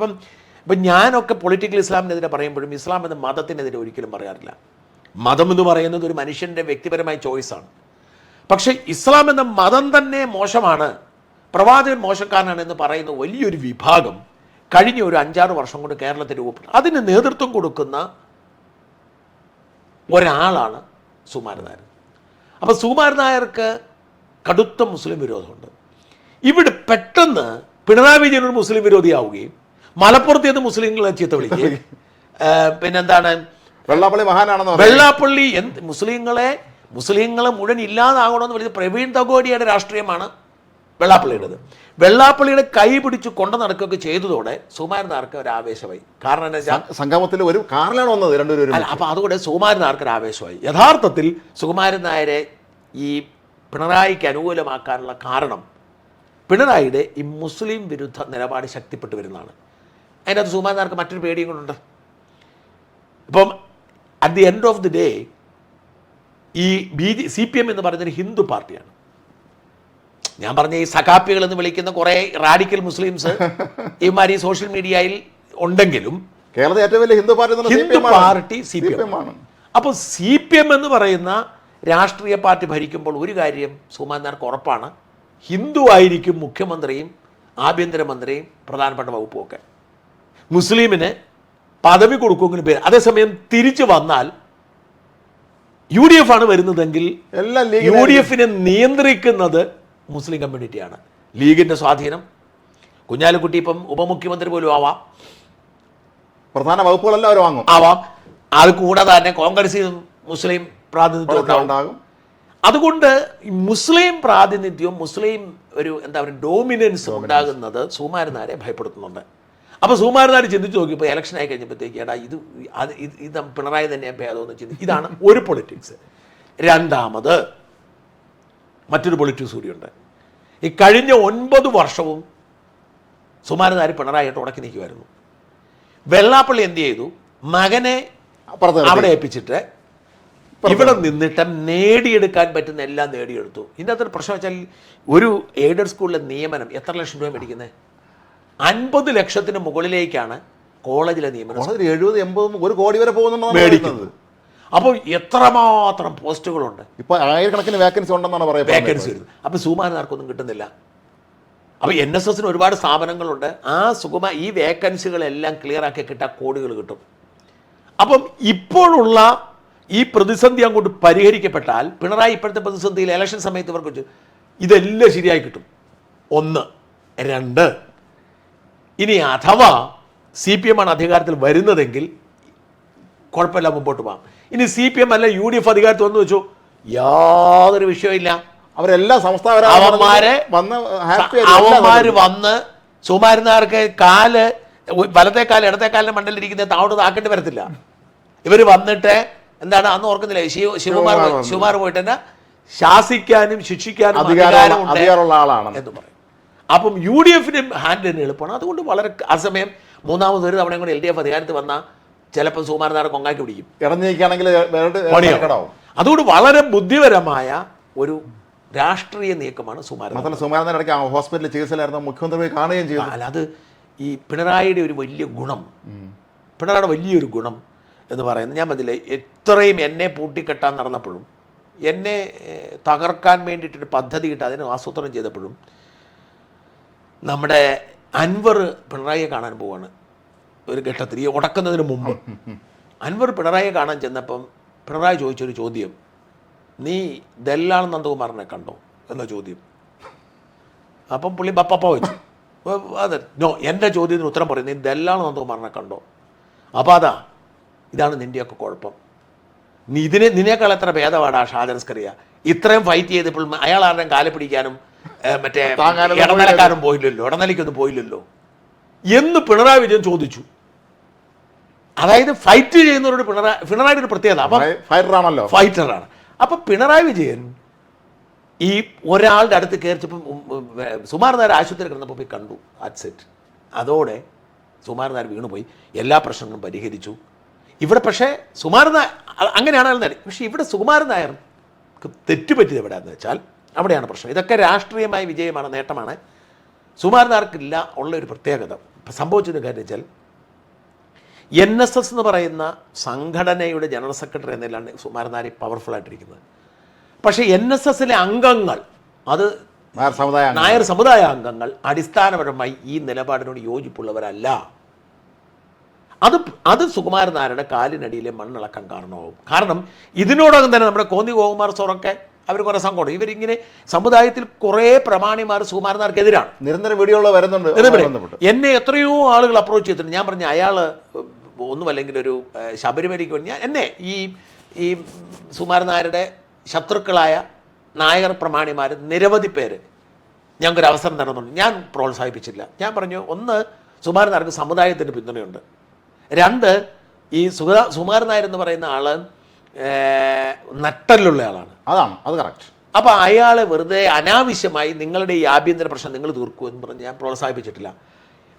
അപ്പം ഞാനൊക്കെ പൊളിറ്റിക്കൽ ഇസ്ലാമിനെതിരെ പറയുമ്പോഴും ഇസ്ലാം എന്ന മതത്തിനെതിരെ ഒരിക്കലും പറയാറില്ല. മതം എന്ന് പറയുന്നത് ഒരു മനുഷ്യൻ്റെ വ്യക്തിപരമായ ചോയ്സാണ്. പക്ഷേ ഇസ്ലാം എന്ന മതം തന്നെ മോശമാണ്, പ്രവാചകൻ മോശക്കാരനാണ് എന്ന് പറയുന്ന വലിയൊരു വിഭാഗം കഴിഞ്ഞ ഒരു 5-6 വർഷം കൊണ്ട് കേരളത്തിൽ രൂപപ്പെട്ടു. അതിന് നേതൃത്വം കൊടുക്കുന്ന ഒരാളാണ് സുകുമാരൻ നായർ. അപ്പോൾ സുകുമാരൻ നായർക്ക് കടുത്ത മുസ്ലിം വിരോധമുണ്ട്. ഇവിടെ പെട്ടെന്ന് പിണറായി വിജയൻ ഒരു മുസ്ലിം വിരോധിയാവുകയും മലപ്പുറത്ത് നിന്ന് മുസ്ലിങ്ങളെ ചീത്ത വിളിക്കുകയും പിന്നെന്താണ് വെള്ളാപ്പള്ളി മഹാനാണെന്ന് വെള്ളാപ്പള്ളി മുസ്ലിങ്ങളെ മുഴുവൻ ഇല്ലാതാകണമെന്ന് പറഞ്ഞത് പ്രവീൺ തഗോഡിയുടെ രാഷ്ട്രീയമാണ് വെള്ളാപ്പള്ളിയുടേത്. വെള്ളാപ്പള്ളിയുടെ കൈ പിടിച്ച് കൊണ്ടു നടക്കുകയൊക്കെ ചെയ്തതോടെ സുകുമാരൻ നായർക്ക് ഒരു ആവേശമായി. കാരണം എന്താ വെച്ചാൽ സംഗമത്തിൽ ഒരു കാറിലാണ് വന്നത് രണ്ടുപേരും. അല്ല, അപ്പോൾ അതുകൊണ്ട് സുകുമാരൻ നായർക്ക് ഒരു ആവേശമായി. യഥാർത്ഥത്തിൽ സുകുമാരൻ നായരെ ഈ പിണറായിക്ക് അനുകൂലമാക്കാനുള്ള കാരണം പിണറായിയുടെ ഈ മുസ്ലിം വിരുദ്ധ നിലപാട് ശക്തിപ്പെട്ടു വരുന്നതാണ്. അതിനകത്ത് സുകുമാരൻ നായർക്ക് മറ്റൊരു പേടിയും കൊണ്ടുണ്ട്. ഇപ്പം at the end of the day ഈ CPM എന്ന് പറയുന്നൊരു ഹിന്ദു പാർട്ടിയാണ്. ഞാൻ പറഞ്ഞ ഈ സഖാപ്പികൾ എന്ന് വിളിക്കുന്ന കുറേ റാഡിക്കൽ മുസ്ലിംസ് ഇമാരി സോഷ്യൽ മീഡിയയിൽ ഉണ്ടെങ്കിലും കേരളത്തിൽ ഏറ്റവും വലിയ ഹിന്ദു പാർട്ടി CPM ആണ്. അപ്പോൾ CPM എന്ന് പറയുന്ന രാഷ്ട്രീയ പാർട്ടി ഭരിക്കുമ്പോൾ ഒരു കാര്യം സുകുമാരൻ നായർക്ക് ഉറപ്പാണ്, ഹിന്ദു ആയിരിക്കും മുഖ്യമന്ത്രിയും ആഭ്യന്തരമന്ത്രിയും പ്രധാനപ്പെട്ട വകുപ്പും ഒക്കെ. മുസ്ലിമിന് പദവി കൊടുക്കുമെങ്കിലും പേര്. അതേസമയം തിരിച്ചു വന്നാൽ UDF ആണ് വരുന്നതെങ്കിൽ UDF-നെ നിയന്ത്രിക്കുന്നത് മുസ്ലിം കമ്മ്യൂണിറ്റിയാണ്. ലീഗിൻ്റെ സ്വാധീനം, കുഞ്ഞാലിക്കുട്ടി ഇപ്പം ഉപമുഖ്യമന്ത്രി പോലും ആവാം, പ്രധാന വകുപ്പുകളെല്ലാം ആവാം. അത് കൂടാതെ തന്നെ കോൺഗ്രസിൽ മുസ്ലിം പ്രാതിനിധ്യം ഉണ്ടാകും. അതുകൊണ്ട് മുസ്ലിം പ്രാതിനിധ്യവും മുസ്ലിം ഒരു എന്താ പറയുക ഡോമിനൻസും ഉണ്ടാകുന്നത് സുകുമാരൻ നായരെ ഭയപ്പെടുത്തുന്നുണ്ട്. അപ്പോൾ സുകുമാരനാർ ചിന്തിച്ച് നോക്കിയപ്പോൾ ഇലക്ഷൻ ആയി കഴിഞ്ഞപ്പോഴത്തേക്ക് എടാ ഇത് പിണറായി തന്നെ ഭേദമെന്ന് ചിന്തിച്ചു. ഇതാണ് ഒരു പൊളിറ്റിക്സ്. രണ്ടാമത് മറ്റൊരു പൊളിറ്റിക്സ് കൂടിയുണ്ട്. ഈ കഴിഞ്ഞ 9 വർഷവും സുകുമാരനാർ പിണറായിട്ട് ഉടക്കി നിൽക്കുമായിരുന്നു. വെള്ളാപ്പള്ളി എന്ത് ചെയ്തു? മകനെ അവിടെ ഏൽപ്പിച്ചിട്ട് ഇവിടെ നിന്നിട്ട് നേടിയെടുക്കാൻ പറ്റുന്ന എല്ലാം നേടിയെടുത്തു. ഇതിൻ്റെ അകത്തൊരു പ്രശ്നം വെച്ചാൽ ഒരു എയ്ഡഡ് സ്കൂളിലെ നിയമനം എത്ര ലക്ഷം രൂപ മേടിക്കുന്നത്? 50 ലക്ഷത്തിന് മുകളിലേക്കാണ് കോളേജിലെ നിയമനം. 70-80 1 കോടി വരെ മേടിക്കുന്നത്. അപ്പോൾ എത്രമാത്രം പോസ്റ്റുകളുണ്ട്. ഇപ്പൊ 1000 വേക്കൻസി ഉണ്ടെന്നാണ് പറയുന്നത്. വേക്കൻസി വരുന്നത്. അപ്പോൾ സുകുമാരനാർക്കൊന്നും കിട്ടുന്നില്ല. അപ്പോൾ NSSന് ഒരുപാട് സ്ഥാപനങ്ങളുണ്ട്. ഈ വേക്കൻസികളെല്ലാം ക്ലിയർ ആക്കി കിട്ടാൻ കോടികൾ കിട്ടും. അപ്പം ഇപ്പോഴുള്ള ഈ പ്രതിസന്ധി അങ്ങോട്ട് പരിഹരിക്കപ്പെട്ടാൽ പിണറായി ഇപ്പോഴത്തെ പ്രതിസന്ധിയിൽ ഇലക്ഷൻ സമയത്ത് ഇവർക്ക് വെച്ച് ഇതെല്ലാം ശരിയായി കിട്ടും. 1. 2, ഇനി അഥവാ CPM ആണ് അധികാരത്തിൽ വരുന്നതെങ്കിൽ കുഴപ്പമില്ല, മുമ്പോട്ട് പോകാം. ഇനി CPM അല്ല UDF അധികാരത്തിൽ വന്നു വെച്ചു, യാതൊരു വിഷയമില്ല. അവരെല്ലാം അവന്മാര് വന്ന് സുകുമാരനാർക്ക് വലത്തെ കാല് ഇടത്തെ കാലിന്റെ മണ്ടലിരിക്കുന്ന താവോട്ട് താക്കേണ്ടി വരത്തില്ല. ഇവർ വന്നിട്ട് എന്താണ് അന്ന് ഓർക്കുന്നില്ല, ശിവകുമാർ പോയിട്ട് തന്നെ ശാസിക്കാനും ശിക്ഷിക്കാനും അധികാരമുള്ള ആളാണ് എന്ന് പറയും. അപ്പം UDFന് ഹാൻഡിൽ തന്നെ എളുപ്പമാണ്. അതുകൊണ്ട് വളരെ അസമയം 3ാമത് ഒരു തവണയും കൂടെ LDF അധികാരത്തിൽ വന്നാൽ ചിലപ്പോൾ സുകുമാരനാർ കൊങ്ങാക്കി പിടിക്കും. അതുകൊണ്ട് വളരെ ബുദ്ധിപരമായ ഒരു രാഷ്ട്രീയ നീക്കമാണ് സുകുമാരനാർ ഹോസ്പിറ്റലിൽ ചികിത്സയിലായിരുന്നു, മുഖ്യമന്ത്രി കാണുകയും ചെയ്തു. അത് ഈ പിണറായിയുടെ ഒരു വലിയ ഗുണം, പിണറായിയുടെ വലിയൊരു ഗുണം എന്ന് പറയുന്നത്, ഞാൻ പറഞ്ഞില്ലേ എത്രയും എന്നെ പൂട്ടിക്കെട്ടാൻ നടന്നപ്പോഴും എന്നെ തകർക്കാൻ വേണ്ടിയിട്ടൊരു പദ്ധതി ഇട്ട് അതിന് ആസൂത്രണം ചെയ്തപ്പോഴും നമ്മുടെ അൻവർ പിണറായിയെ കാണാൻ പോവാണ് ഒരു ഘട്ടത്തിൽ. ഈ ഉടക്കുന്നതിന് മുമ്പ് അൻവർ പിണറായിയെ കാണാൻ ചെന്നപ്പം പിണറായി ചോദിച്ചൊരു ചോദ്യം, നീ ദല്ലാൾ നന്ദകുമാറിനെ കണ്ടോ എന്ന ചോദ്യം. അപ്പം പുള്ളി പപ്പ വെച്ചു, അതെ നോ, എൻ്റെ ചോദ്യത്തിന് ഉത്തരം പറയും, നീ ദല്ലാൾ നന്ദകുമാറിനെ കണ്ടോ? അപ്പോൾ ഇതാണ് നിൻ്റെയൊക്കെ കുഴപ്പം. നീ നിന്നേക്കാൾ എത്ര ഭേദമാടാ ഷാജൻസ്കറിയ. ഇത്രയും ഫൈറ്റ് ചെയ്തപ്പോൾ അയാൾ ആരുടെയും കാലെ പിടിക്കാനും മറ്റേ ഇടനിലക്കാരും പോയില്ലല്ലോ, ഇടനിലയ്ക്കൊന്നും പോയില്ലല്ലോ എന്ന് പിണറായി വിജയൻ ചോദിച്ചു. അതായത് ഫൈറ്റ് ചെയ്യുന്നവരോട് പിണറായിയുടെ ഒരു പ്രത്യേകത, അപ്പം ഫൈറ്ററാണ്. അപ്പം പിണറായി വിജയൻ ഈ ഒരാളുടെ അടുത്ത് കയറിച്ചപ്പം സുകുമാരനാർ ആശുപത്രി കിടന്നപ്പോൾ പോയി കണ്ടു, അറ്റ്സെറ്റ്. അതോടെ സുകുമാരനാർ വീണുപോയി, എല്ലാ പ്രശ്നങ്ങളും പരിഹരിച്ചു. ഇവിടെ പക്ഷേ സുകുമാരനായർ അങ്ങനെയാണെന്ന്, പക്ഷേ ഇവിടെ സുകുമാരനായർക്ക് തെറ്റുപറ്റിയത് എവിടെയാണെന്ന് വെച്ചാൽ അവിടെയാണ് പ്രശ്നം. ഇതൊക്കെ രാഷ്ട്രീയമായ വിജയമാണ്, നേട്ടമാണ്. സുകുമാരനാർക്കില്ല ഉള്ള ഒരു പ്രത്യേകത സംഭവിച്ചൊരു കാര്യം വെച്ചാൽ NSS എന്ന് പറയുന്ന സംഘടനയുടെ ജനറൽ സെക്രട്ടറി എന്നതിലാണ് സുകുമാരനാർ പവർഫുള്ളായിട്ടിരിക്കുന്നത്. പക്ഷേ NSSലെ അംഗങ്ങൾ, അത് നായർ സമുദായ അംഗങ്ങൾ അടിസ്ഥാനപരമായി ഈ നിലപാടിനോട് യോജിപ്പുള്ളവരല്ല. അത് സുകുമാരനാരുടെ കാലിനടിയിലെ മണ്ണിളക്കാൻ കാരണമാവും. കാരണം ഇതിനോടകം തന്നെ നമ്മുടെ കോന്നി ഗോകുമാർ സോറൊക്കെ അവർ കുറേ സംഘമുണ്ട്. ഇവരിങ്ങനെ സമുദായത്തിൽ കുറേ പ്രമാണിമാർ സുകുമാരനാർക്കെതിരാണ്. നിരന്തരം വീഡിയോകൾ വരുന്നുണ്ട്. എന്നെ എത്രയോ ആളുകൾ അപ്രോച്ച് ചെയ്തിട്ടുണ്ട്. ഞാൻ പറഞ്ഞു അയാൾ ഒന്നുമല്ലെങ്കിൽ ഒരു ശബരിമലയ്ക്ക് വേണ്ടി എന്നെ ഈ സുകുമാരനാരുടെ ശത്രുക്കളായ നായർ പ്രമാണിമാർ നിരവധി പേര് ഞങ്ങൾക്കൊരു അവസരം തരുന്നുണ്ട്. ഞാൻ പ്രോത്സാഹിപ്പിച്ചില്ല. ഞാൻ പറഞ്ഞു, ഒന്ന്, സുകുമാരനാർക്ക് സമുദായത്തിൻ്റെ പിന്തുണയുണ്ട്. 2, ഈ സുകുമാരനായർ എന്ന് പറയുന്ന ആള് നട്ടലുള്ള ആളാണ്. അത് കറക്റ്റ്. അപ്പോൾ അയാളെ വെറുതെ അനാവശ്യമായി നിങ്ങളുടെ ഈ ആഭ്യന്തര പ്രശ്നം നിങ്ങൾ തീർക്കൂ എന്ന് പറഞ്ഞ് ഞാൻ പ്രോത്സാഹിപ്പിച്ചിട്ടില്ല.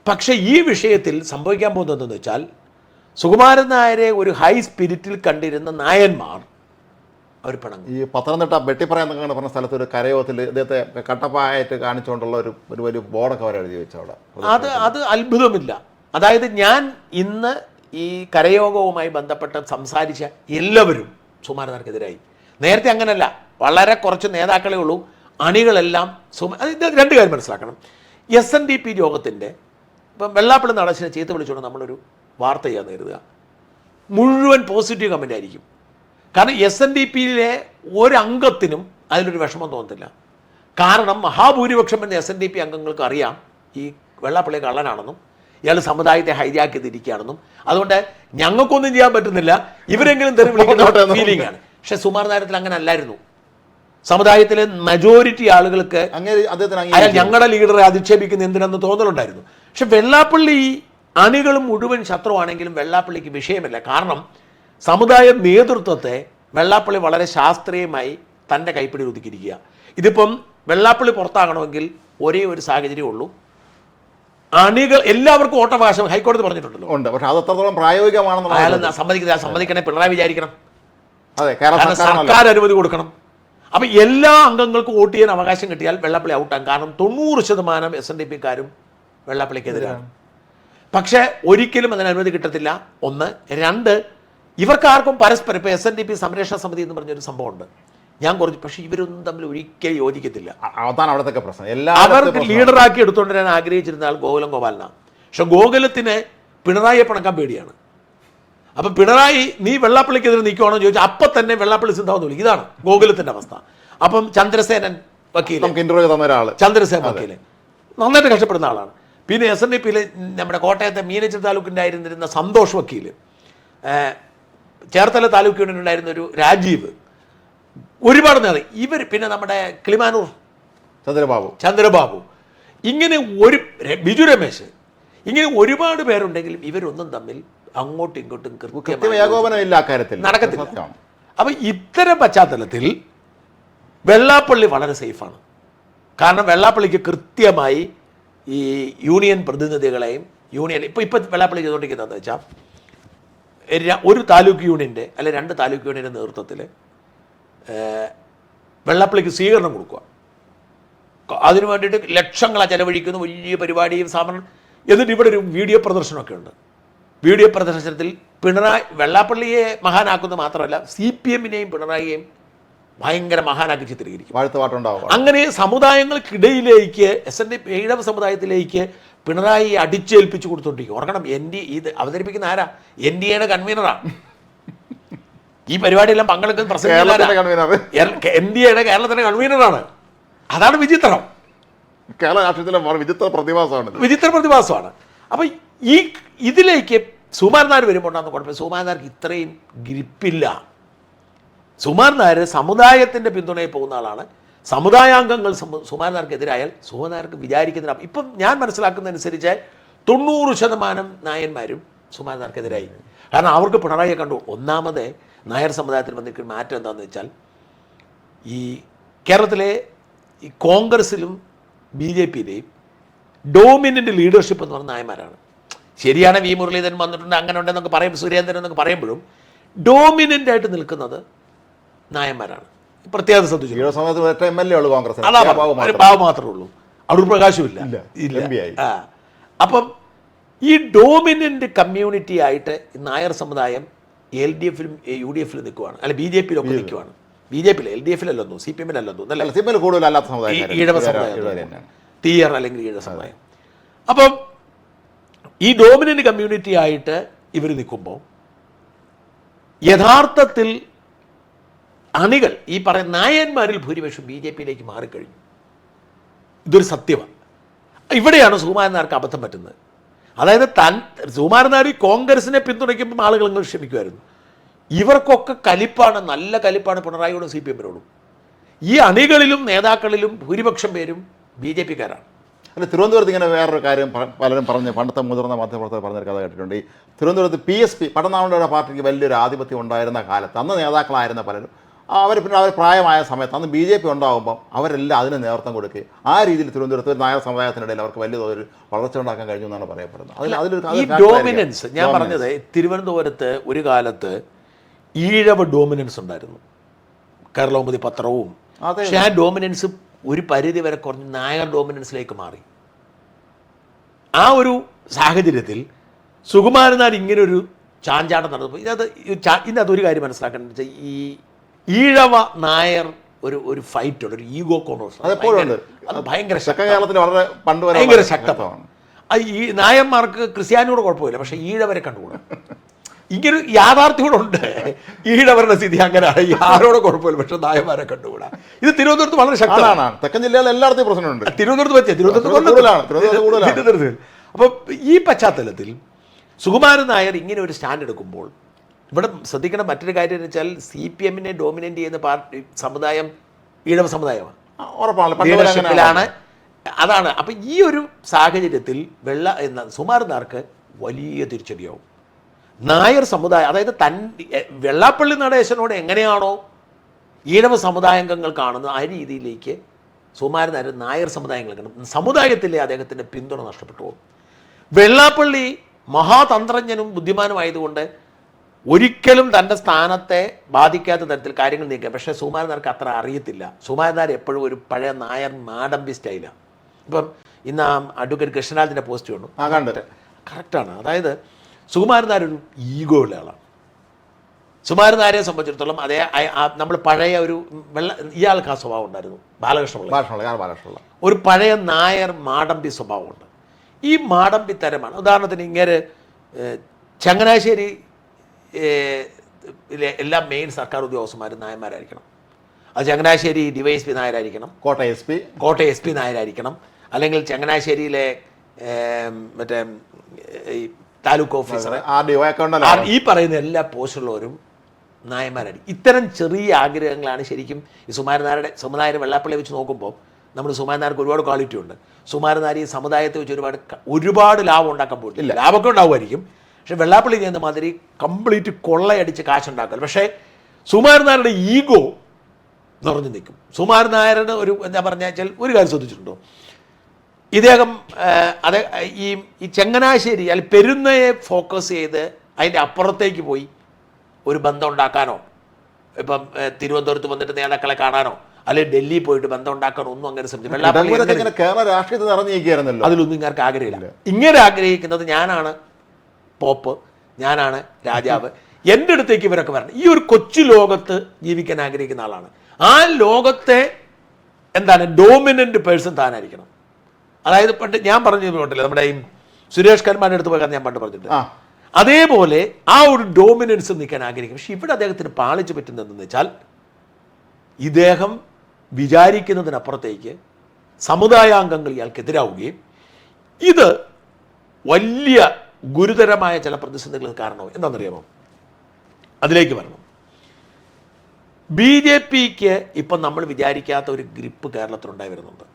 പക്ഷേ ഈ വിഷയത്തിൽ സംഭവിക്കാൻ പോകുന്നത് എന്തെന്ന് വെച്ചാൽ സുകുമാരനായരെ ഒരു ഹൈ സ്പിരിറ്റിൽ കണ്ടിരുന്ന നായന്മാർ അവർ പിണങ്ങും. ഈ പത്തനംതിട്ട വെട്ടിപ്പറയെന്നൊക്കെ പറഞ്ഞ സ്ഥലത്ത് ഒരു കരയോഗത്തിൽ ഇദ്ദേഹത്തെ കട്ടപ്പായിട്ട് കാണിച്ചുകൊണ്ടുള്ള ഒരു വലിയ ബോർഡൊക്കെ അവർ എഴുതി വെച്ചു അവിടെ. അത് അത്ഭുതമില്ല. അതായത് ഞാൻ ഇന്ന് ഈ കരയോഗവുമായി ബന്ധപ്പെട്ട് സംസാരിച്ച എല്ലാവരും സുകുമാരനാർക്കെതിരായി. നേരത്തെ അങ്ങനല്ല, വളരെ കുറച്ച് നേതാക്കളേ ഉള്ളൂ, അണികളെല്ലാം ഇത് 2 കാര്യം മനസ്സിലാക്കണം. SNDP യോഗത്തിൻ്റെ ഇപ്പം വെള്ളാപ്പള്ളി നടേശനെ ചീത്ത വിളിച്ചുകൊണ്ട് നമ്മളൊരു വാർത്ത ചെയ്യാൻ കരുതുക, മുഴുവൻ പോസിറ്റീവ് കമൻ്റ് ആയിരിക്കും. കാരണം SNDPയിലെ ഒരംഗത്തിനും അതിലൊരു വിഷമം തോന്നത്തില്ല. കാരണം മഹാഭൂരിപക്ഷം എന്ന SNDP അംഗങ്ങൾക്ക് അറിയാം ഈ വെള്ളാപ്പള്ളി കള്ളനാണെന്നും ഇയാൾ സമുദായത്തെ ഹൈജാക്ക് ചെയ്തിരിക്കുകയാണെന്നും, അതുകൊണ്ട് ഞങ്ങൾക്കൊന്നും ചെയ്യാൻ പറ്റുന്നില്ല, ഇവരെങ്കിലും തെറി വിളിക്കുന്ന ഫീലിംഗ് ആണ്. പക്ഷെ സുകുമാരനായരത്തിൽ അങ്ങനെ അല്ലായിരുന്നു. സമുദായത്തിലെ മജോറിറ്റി ആളുകൾക്ക് അയാൾ ഞങ്ങളുടെ ലീഡറെ അധിക്ഷേപിക്കുന്ന എന്തിനെന്ന് തോന്നലുണ്ടായിരുന്നു. പക്ഷെ വെള്ളാപ്പള്ളി അണികളും മുഴുവൻ ശത്രുവാണെങ്കിലും വെള്ളാപ്പള്ളിക്ക് വിഷയമില്ല. കാരണം സമുദായ നേതൃത്വത്തെ വെള്ളാപ്പള്ളി വളരെ ശാസ്ത്രീയമായി തൻ്റെ കൈപ്പിടിയിൽ ഒതുക്കിയിരിക്കുക. ഇതിപ്പം വെള്ളാപ്പള്ളി പുറത്താകണമെങ്കിൽ ഒരേ ഒരു സാഹചര്യമേ ഉള്ളൂ, അണികൾ എല്ലാവർക്കും വോട്ടവകാശം ഹൈക്കോടതി പറഞ്ഞിട്ടുണ്ടല്ലോ ഉണ്ട്. പക്ഷെ അത് എത്രത്തോളം പ്രായോഗികമാണെന്ന് അയാൾ സമ്മതിക്കണേ പിണറായി വിചാരിക്കണം. അതെ, സർക്കാർ അനുമതി കൊടുക്കണം. അപ്പൊ എല്ലാ അംഗങ്ങൾക്കും വോട്ട് ചെയ്യാൻ അവകാശം കിട്ടിയാൽ വെള്ളാപ്പള്ളി ഔട്ടാകും. കാരണം 90% SNDPക്കാരും വെള്ളാപ്പള്ളിക്കെതിരാണ്. പക്ഷെ ഒരിക്കലും അതിന് അനുമതി കിട്ടത്തില്ല. ഒന്ന്. രണ്ട്, ഇവർക്കാർക്കും പരസ്പരം ഇപ്പൊ SNDP സംരക്ഷണ സമിതി എന്ന് പറഞ്ഞൊരു സംഭവമുണ്ട്. ഞാൻ കുറച്ച്, പക്ഷെ ഇവരൊന്നും തമ്മിൽ ഒരിക്കലും യോജിക്കത്തില്ല. അതാണ് അവിടത്തെ പ്രശ്നം. അവർക്ക് ലീഡറാക്കി എടുത്തുകൊണ്ടിരാൻ ആഗ്രഹിച്ചിരുന്ന ആൾ ഗോകുലം ഗോപാലനാണ്. പക്ഷെ ഗോകുലത്തിന് പിണറായിയെ പിണക്കാൻ പേടിയാണ്. അപ്പം പിണറായി നീ വെള്ളാപ്പള്ളിക്കെതിരെ നിൽക്കുവാണോ എന്ന് ചോദിച്ചാൽ അപ്പം തന്നെ വെള്ളാപ്പള്ളി സിദ്ധാന്തം വിളിക്കും. ഇതാണ് ഗോകുലത്തിന്റെ അവസ്ഥ. അപ്പം ചന്ദ്രസേനൻ വക്കീൽ, ചന്ദ്രസേൻ വക്കീൽ നന്നായിട്ട് കഷ്ടപ്പെടുന്ന ആളാണ്. പിന്നെ SNDPയിൽ നമ്മുടെ കോട്ടയത്തെ മീനച്ചിൽ താലൂക്കിൻ്റെ ആയിരുന്നിരുന്ന സന്തോഷ് വക്കീൽ, ചേർത്തല താലൂക്ക് യൂണിയൻ ഉണ്ടായിരുന്ന ഒരു രാജീവ്, ഒരുപാട് നേരം ഇവർ, പിന്നെ നമ്മുടെ കിളിമാനൂർ ചന്ദ്രബാബു, ഇങ്ങനെ ഒരു ബിജു രമേശ്, ഇങ്ങനെ ഒരുപാട് പേരുണ്ടെങ്കിലും ഇവരൊന്നും തമ്മിൽ അങ്ങോട്ടും ഇങ്ങോട്ടും നടക്കത്തില്ല. അപ്പൊ ഇത്തരം പശ്ചാത്തലത്തിൽ വെള്ളാപ്പള്ളി വളരെ സേഫാണ്. കാരണം വെള്ളാപ്പള്ളിക്ക് കൃത്യമായി ഈ യൂണിയൻ പ്രതിനിധികളെയും ഇപ്പൊ വെള്ളാപ്പള്ളി ചെയ്തുകൊണ്ടിരിക്കുന്നതെന്ന് വെച്ചാൽ ഒരു താലൂക്ക് യൂണിയൻ്റെ അല്ലെ 2 താലൂക്ക് യൂണിയൻ്റെ നേതൃത്വത്തിൽ വെള്ളാപ്പള്ളിക്ക് സ്വീകരണം കൊടുക്കുക. അതിനു വേണ്ടിയിട്ട് ലക്ഷങ്ങളാണ് ചെലവഴിക്കുന്നു, വലിയ പരിപാടിയും സാധനം. എന്നിട്ട് ഇവിടെ ഒരു വീഡിയോ പ്രദർശനമൊക്കെ ഉണ്ട്. വീഡിയോ പ്രദർശനത്തിൽ വെള്ളാപ്പള്ളിയെ മഹാനാക്കുന്നത് മാത്രമല്ല CPMനെയും പിണറായിയെയും ഭയങ്കര മഹാനാക്കി ചിത്രീകരിക്കും. അങ്ങനെ സമുദായങ്ങൾക്കിടയിലേക്ക് SNDP ഈഴവ സമുദായത്തിലേക്ക് പിണറായി അടിച്ചേൽപ്പിച്ചു കൊടുത്തോണ്ടിരിക്കും. ഓർക്കണം, ഇത് അവതരിപ്പിക്കുന്ന ആരാ? NDAയുടെ കൺവീനറാണ്. ഈ പരിപാടിയെല്ലാം പങ്കെടുക്കുന്ന NDAയുടെ കേരളത്തിന്റെ കൺവീനറാണ്. അതാണ് വിചിത്രം. കേരള രാഷ്ട്രീയത്തിലെ വിചിത്ര പ്രതിഭാസമാണ്. അപ്പൊ ഇതിലേക്ക് സുകുമാരൻ നായർ വരുമ്പോൾ ഉണ്ടാകുന്ന കുഴപ്പം, സുകുമാരൻ നായർക്ക് ഇത്രയും ഗ്രിപ്പില്ല. സുകുമാരൻ നായർ സമുദായത്തിന്റെ പിന്തുണയിൽ പോകുന്ന ആളാണ്. സമുദായാംഗങ്ങൾ സുകുമാരൻ നായർക്കെതിരായാൽ സുകുമാരൻ നായർക്ക് വിചാരിക്കുന്നതിന് ഇപ്പം ഞാൻ മനസ്സിലാക്കുന്നതനുസരിച്ച് 90% നായന്മാരും സുകുമാരൻ നായർക്കെതിരായി. കാരണം അവർക്ക് പിണറായിയെ കണ്ടു. ഒന്നാമത് നായർ സമുദായത്തിൽ വന്നിരിക്കുന്ന മാറ്റം എന്താണെന്ന് വെച്ചാൽ, ഈ കേരളത്തിലെ ഈ കോൺഗ്രസിലും BJPയിലെയും ഡോമിനൻ്റ് ലീഡർഷിപ്പ് എന്ന് പറഞ്ഞ നായന്മാരാണ്. ശരിയാണ്, വി മുരളീധരൻ വന്നിട്ടുണ്ട്, അങ്ങനെ ഉണ്ടെന്നൊക്കെ പറയും, സുരേന്ദ്രൻ എന്നൊക്കെ പറയുമ്പോഴും ഡോമിനൻ്റ് ആയിട്ട് നിൽക്കുന്നത് നായന്മാരാണ്. പ്രത്യേകത ശ്രദ്ധിച്ചു. ഭാവം മാത്രമേ ഉള്ളൂ, അടൂർ പ്രകാശും ഇല്ല. അപ്പം ഈ ഡോമിനൻ്റ് കമ്മ്യൂണിറ്റി ആയിട്ട് നായർ സമുദായം LDFലും UDFലും നിൽക്കുവാണ്, അല്ല BJPയിലൊക്കെ നിൽക്കുവാണ്. BJPയിൽ LDFലല്ലെന്നോ CPMലല്ലെന്നോ ഈഴവ സമുദായം, തീയർ അല്ലെങ്കിൽ ഈഴവ സമുദായം. അപ്പം ഈ ഡോമിനൻ്റ് കമ്മ്യൂണിറ്റി ആയിട്ട് ഇവർ നിൽക്കുമ്പോൾ യഥാർത്ഥത്തിൽ അണികൾ ഈ പറയുന്ന നായന്മാരിൽ ഭൂരിപക്ഷം BJPയിലേക്ക് മാറിക്കഴിഞ്ഞു. ഇതൊരു സത്യമാണ്. ഇവിടെയാണ് സുകുമാരൻ നായർക്ക് അബദ്ധം പറ്റുന്നത്. അതായത് സുകുമാരൻ നായർ കോൺഗ്രസിനെ പിന്തുണയ്ക്കുമ്പോൾ ആളുകൾ നിങ്ങൾ ക്ഷമിക്കുമായിരുന്നു. ഇവർക്കൊക്കെ കലിപ്പാണ്, നല്ല കലിപ്പാണ് പിണറായിയോടും CPMനോടും. ഈ അണികളിലും നേതാക്കളിലും ഭൂരിപക്ഷം പേരും BJPക്കാരാണ്. അല്ല, തിരുവനന്തപുരത്ത് ഇങ്ങനെ വേറൊരു കാര്യം പലരും പറഞ്ഞ്, പണ്ടത്തെ മുതിർന്ന മാധ്യമപ്രവർത്തകർ പറഞ്ഞൊരു കഥ കേട്ടിട്ടുണ്ട്. ഈ തിരുവനന്തപുരത്ത് PSP പടനാളുടെ പാർട്ടിക്ക് വലിയൊരു ആധിപത്യം ഉണ്ടായിരുന്ന കാലത്ത്, അന്ന് നേതാക്കളായിരുന്ന പലരും അവർ പ്രായമായ സമയത്ത് അന്ന് BJP ഉണ്ടാകുമ്പം അവരെല്ലാം അതിന് നേതൃത്വം കൊടുക്കുകയും ആ രീതിയിൽ തിരുവനന്തപുരത്ത് ഒരു നായർ സമുദായത്തിനിടയിൽ അവർക്ക് വലിയ തോതിൽ വളർച്ച ഉണ്ടാക്കാൻ കഴിഞ്ഞു എന്നാണ് പറയപ്പെടുന്നത്. ഈ ഡോമിനൻസ് ഞാൻ പറഞ്ഞത്, തിരുവനന്തപുരത്ത് ഒരു കാലത്ത് ഈഴവ ഡോമിനൻസ് ഉണ്ടായിരുന്നു, കേരളകൗമുദി പത്രവും. പക്ഷേ ആ ഡോമിനൻസ് ഒരു പരിധി വരെ കുറഞ്ഞ് നായർ ഡോമിനൻസിലേക്ക് മാറി. ആ ഒരു സാഹചര്യത്തിൽ സുകുമാരൻ നായർ ഇങ്ങനൊരു ചാഞ്ചാട്ടം നടന്നപ്പോൾ ഇതിനകത്തൊരു കാര്യം മനസ്സിലാക്കേണ്ടത് വെച്ചാൽ, ഈ ഈഴവ നായർ ഒരു ഫൈറ്റ് ഉണ്ട്, ഒരു ഈഗോ കോൺട്രോവേഴ്സ്. അത് ഭയങ്കര ശക്തമാണ്. ഈ നായന്മാർക്ക് ക്രിസ്ത്യാനിയോട് കുഴപ്പമില്ല, പക്ഷെ ഈഴവരെ കണ്ടുകൂടാ. ഇങ്ങനൊരു യാഥാർത്ഥ്യങ്ങളുണ്ട്. ഈഴവരുടെ സ്ഥിതി അങ്ങനെയാണ്, ആരോടെ കുഴപ്പമില്ല, പക്ഷെ നായന്മാരെ കണ്ടുകൂടാ. ഇത് തിരുവനന്തപുരത്ത് വളരെ ശക്തമാണ്. തെക്കൻ ജില്ലയിൽ എല്ലായിടത്തും പ്രശ്നമുണ്ട്. തിരുവനന്തപുരത്ത്. അപ്പം ഈ പശ്ചാത്തലത്തിൽ സുകുമാരൻ നായർ ഇങ്ങനെ ഒരു സ്റ്റാൻഡ് എടുക്കുമ്പോൾ ഇവിടെ ശ്രദ്ധിക്കേണ്ട മറ്റൊരു കാര്യം എന്ന് വെച്ചാൽ, CPMനെ ഡോമിനേറ്റ് ചെയ്യുന്ന പാർട്ടി സമുദായം ഈഴവ സമുദായമാണ്. അതാണ്. അപ്പം ഈ ഒരു സാഹചര്യത്തിൽ സുകുമാരൻ നായർക്ക് വലിയ തിരിച്ചടിയാവും. നായർ സമുദായം, അതായത് വെള്ളാപ്പള്ളി നടേശനോട് എങ്ങനെയാണോ ഈഴവ സമുദായാംഗങ്ങൾ കാണുന്നത് ആ രീതിയിലേക്ക് സുകുമാരൻ നായർ നായർ സമുദായങ്ങൾ കാണും. സമുദായത്തിലെ അദ്ദേഹത്തിൻ്റെ പിന്തുണ നഷ്ടപ്പെട്ടു പോകും. വെള്ളാപ്പള്ളി മഹാതന്ത്രജ്ഞനും ബുദ്ധിമാനുമായതുകൊണ്ട് ഒരിക്കലും തൻ്റെ സ്ഥാനത്തെ ബാധിക്കാത്ത തരത്തിൽ കാര്യങ്ങൾ നീക്കുക. പക്ഷേ സുകുമാരൻ നായർക്ക് അത്ര അറിയത്തില്ല. സുകുമാരൻ നായർ എപ്പോഴും ഒരു പഴയ നായർ മാടമ്പി സ്റ്റൈലാണ്. ഇപ്പം ഇന്ന് ആ അഡ്വക്കേറ്റ് കൃഷ്ണരാജിൻ്റെ പോസ്റ്റ് വന്നു, കറക്റ്റാണ്. അതായത് സുകുമാരൻ നായർ ഒരു ഈഗോ ഉള്ള ആളാണ്. സുകുമാരൻ നായരെ സംബന്ധിച്ചിടത്തോളം അതേ നമ്മൾ പഴയ ഒരു ഇയാൾക്ക് ആ സ്വഭാവം ഉണ്ടായിരുന്നു. ബാലകൃഷ്ണപിള്ള ഒരു പഴയ നായർ മാടമ്പി സ്വഭാവമുണ്ട്. ഈ മാടമ്പി തരമാണ്. ഉദാഹരണത്തിന് ഇങ്ങനെ ചങ്ങനാശ്ശേരി എല്ലാ മെയിൻ സർക്കാർ ഉദ്യോഗസ്ഥന്മാരും നായന്മാരായിരിക്കണം. അത് ചങ്ങനാശ്ശേരി DYSP നായരായിരിക്കണം, കോട്ടയം SP നായരായിരിക്കണം, അല്ലെങ്കിൽ ചങ്ങനാശ്ശേരിയിലെ മറ്റേ ഈ താലൂക്ക് ഓഫീസർ, ഈ പറയുന്ന എല്ലാ പോസ്റ്റുള്ളവരും നായന്മാരായിരിക്കും. ഇത്തരം ചെറിയ ആഗ്രഹങ്ങളാണ് ശരിക്കും ഈ സുകുമാരൻ വെള്ളാപ്പള്ളിയെ വെച്ച് നോക്കുമ്പോൾ നമ്മൾ സുകുമാരൻ നായർക്ക് ഒരുപാട് ക്വാളിറ്റി ഉണ്ട്. സുകുമാരൻ നായർ ഈ സമുദായത്തെ വെച്ച് ഒരുപാട് ലാഭം ഉണ്ടാക്കാൻ പോയിട്ടില്ല. ലാഭമൊക്കെ ഉണ്ടാവുമായിരിക്കും, പക്ഷെ വെള്ളാപ്പള്ളി ചെയ്യുന്ന മാതിരി കംപ്ലീറ്റ് കൊള്ളയടിച്ച് കാശുണ്ടാക്കൽ. പക്ഷേ സുകുമാരൻ നായരുടെ ഈഗോ നിറഞ്ഞു നിൽക്കും. സുകുമാരൻ നായരുടെ ഒരു എന്താ പറഞ്ഞാൽ ഒരു കാര്യം ശ്രദ്ധിച്ചിട്ടുണ്ടോ, ഇദ്ദേഹം ഈ ചങ്ങനാശ്ശേരി അല്ലെങ്കിൽ പെരുന്നയെ ഫോക്കസ് ചെയ്ത് അതിൻ്റെ അപ്പുറത്തേക്ക് പോയി ഒരു ബന്ധം ഉണ്ടാക്കാനോ, ഇപ്പം തിരുവനന്തപുരത്ത് വന്നിട്ട് നേതാക്കളെ കാണാനോ അല്ലെങ്കിൽ ഡൽഹി പോയിട്ട് ബന്ധം ഉണ്ടാക്കാനോ ഒന്നും അങ്ങനെ ശ്രമിച്ചു. അതിലൊന്നും ഇങ്ങനെ ആഗ്രഹമില്ല. ഇങ്ങനെ ആഗ്രഹിക്കുന്നത് ഞാനാണ് പോപ്പ്, ഞാനാണ് രാജാവ്, എൻ്റെ അടുത്തേക്ക് ഇവരൊക്കെ വരണം. ഈ ഒരു കൊച്ചു ലോകത്ത് ജീവിക്കാൻ ആഗ്രഹിക്കുന്ന ആളാണ്. ആ ലോകത്തെ എന്താണ് ഡോമിനൻ്റ് പേഴ്സൺ താനായിരിക്കണം. അതായത് പണ്ട് ഞാൻ പറഞ്ഞിട്ടില്ല, നമ്മുടെ ഈ സുരേഷ് കന്മാരുടെ അടുത്ത് പോയി ഞാൻ പണ്ട് പറഞ്ഞിട്ടുണ്ട്. അതേപോലെ ആ ഒരു ഡോമിനൻസ് നിൽക്കാൻ ആഗ്രഹിക്കും. പക്ഷെ ഇവിടെ അദ്ദേഹത്തിന് പാളിച്ചു പറ്റുന്നതെന്ന് വെച്ചാൽ ഇദ്ദേഹം വിചാരിക്കുന്നതിനപ്പുറത്തേക്ക് സമുദായാംഗങ്ങൾ ഇയാൾക്കെതിരാവുകയും ഇത് വലിയ ഗുരുതരമായ ചില പ്രതിസന്ധികൾ കാരണവും. എന്താണെന്നറിയാമോ? അതിലേക്ക് വരണം. BJPക്ക് ഇപ്പം നമ്മൾ വിചാരിക്കാത്ത ഒരു ഗ്രിപ്പ് കേരളത്തിലുണ്ടായി വരുന്നുണ്ട്.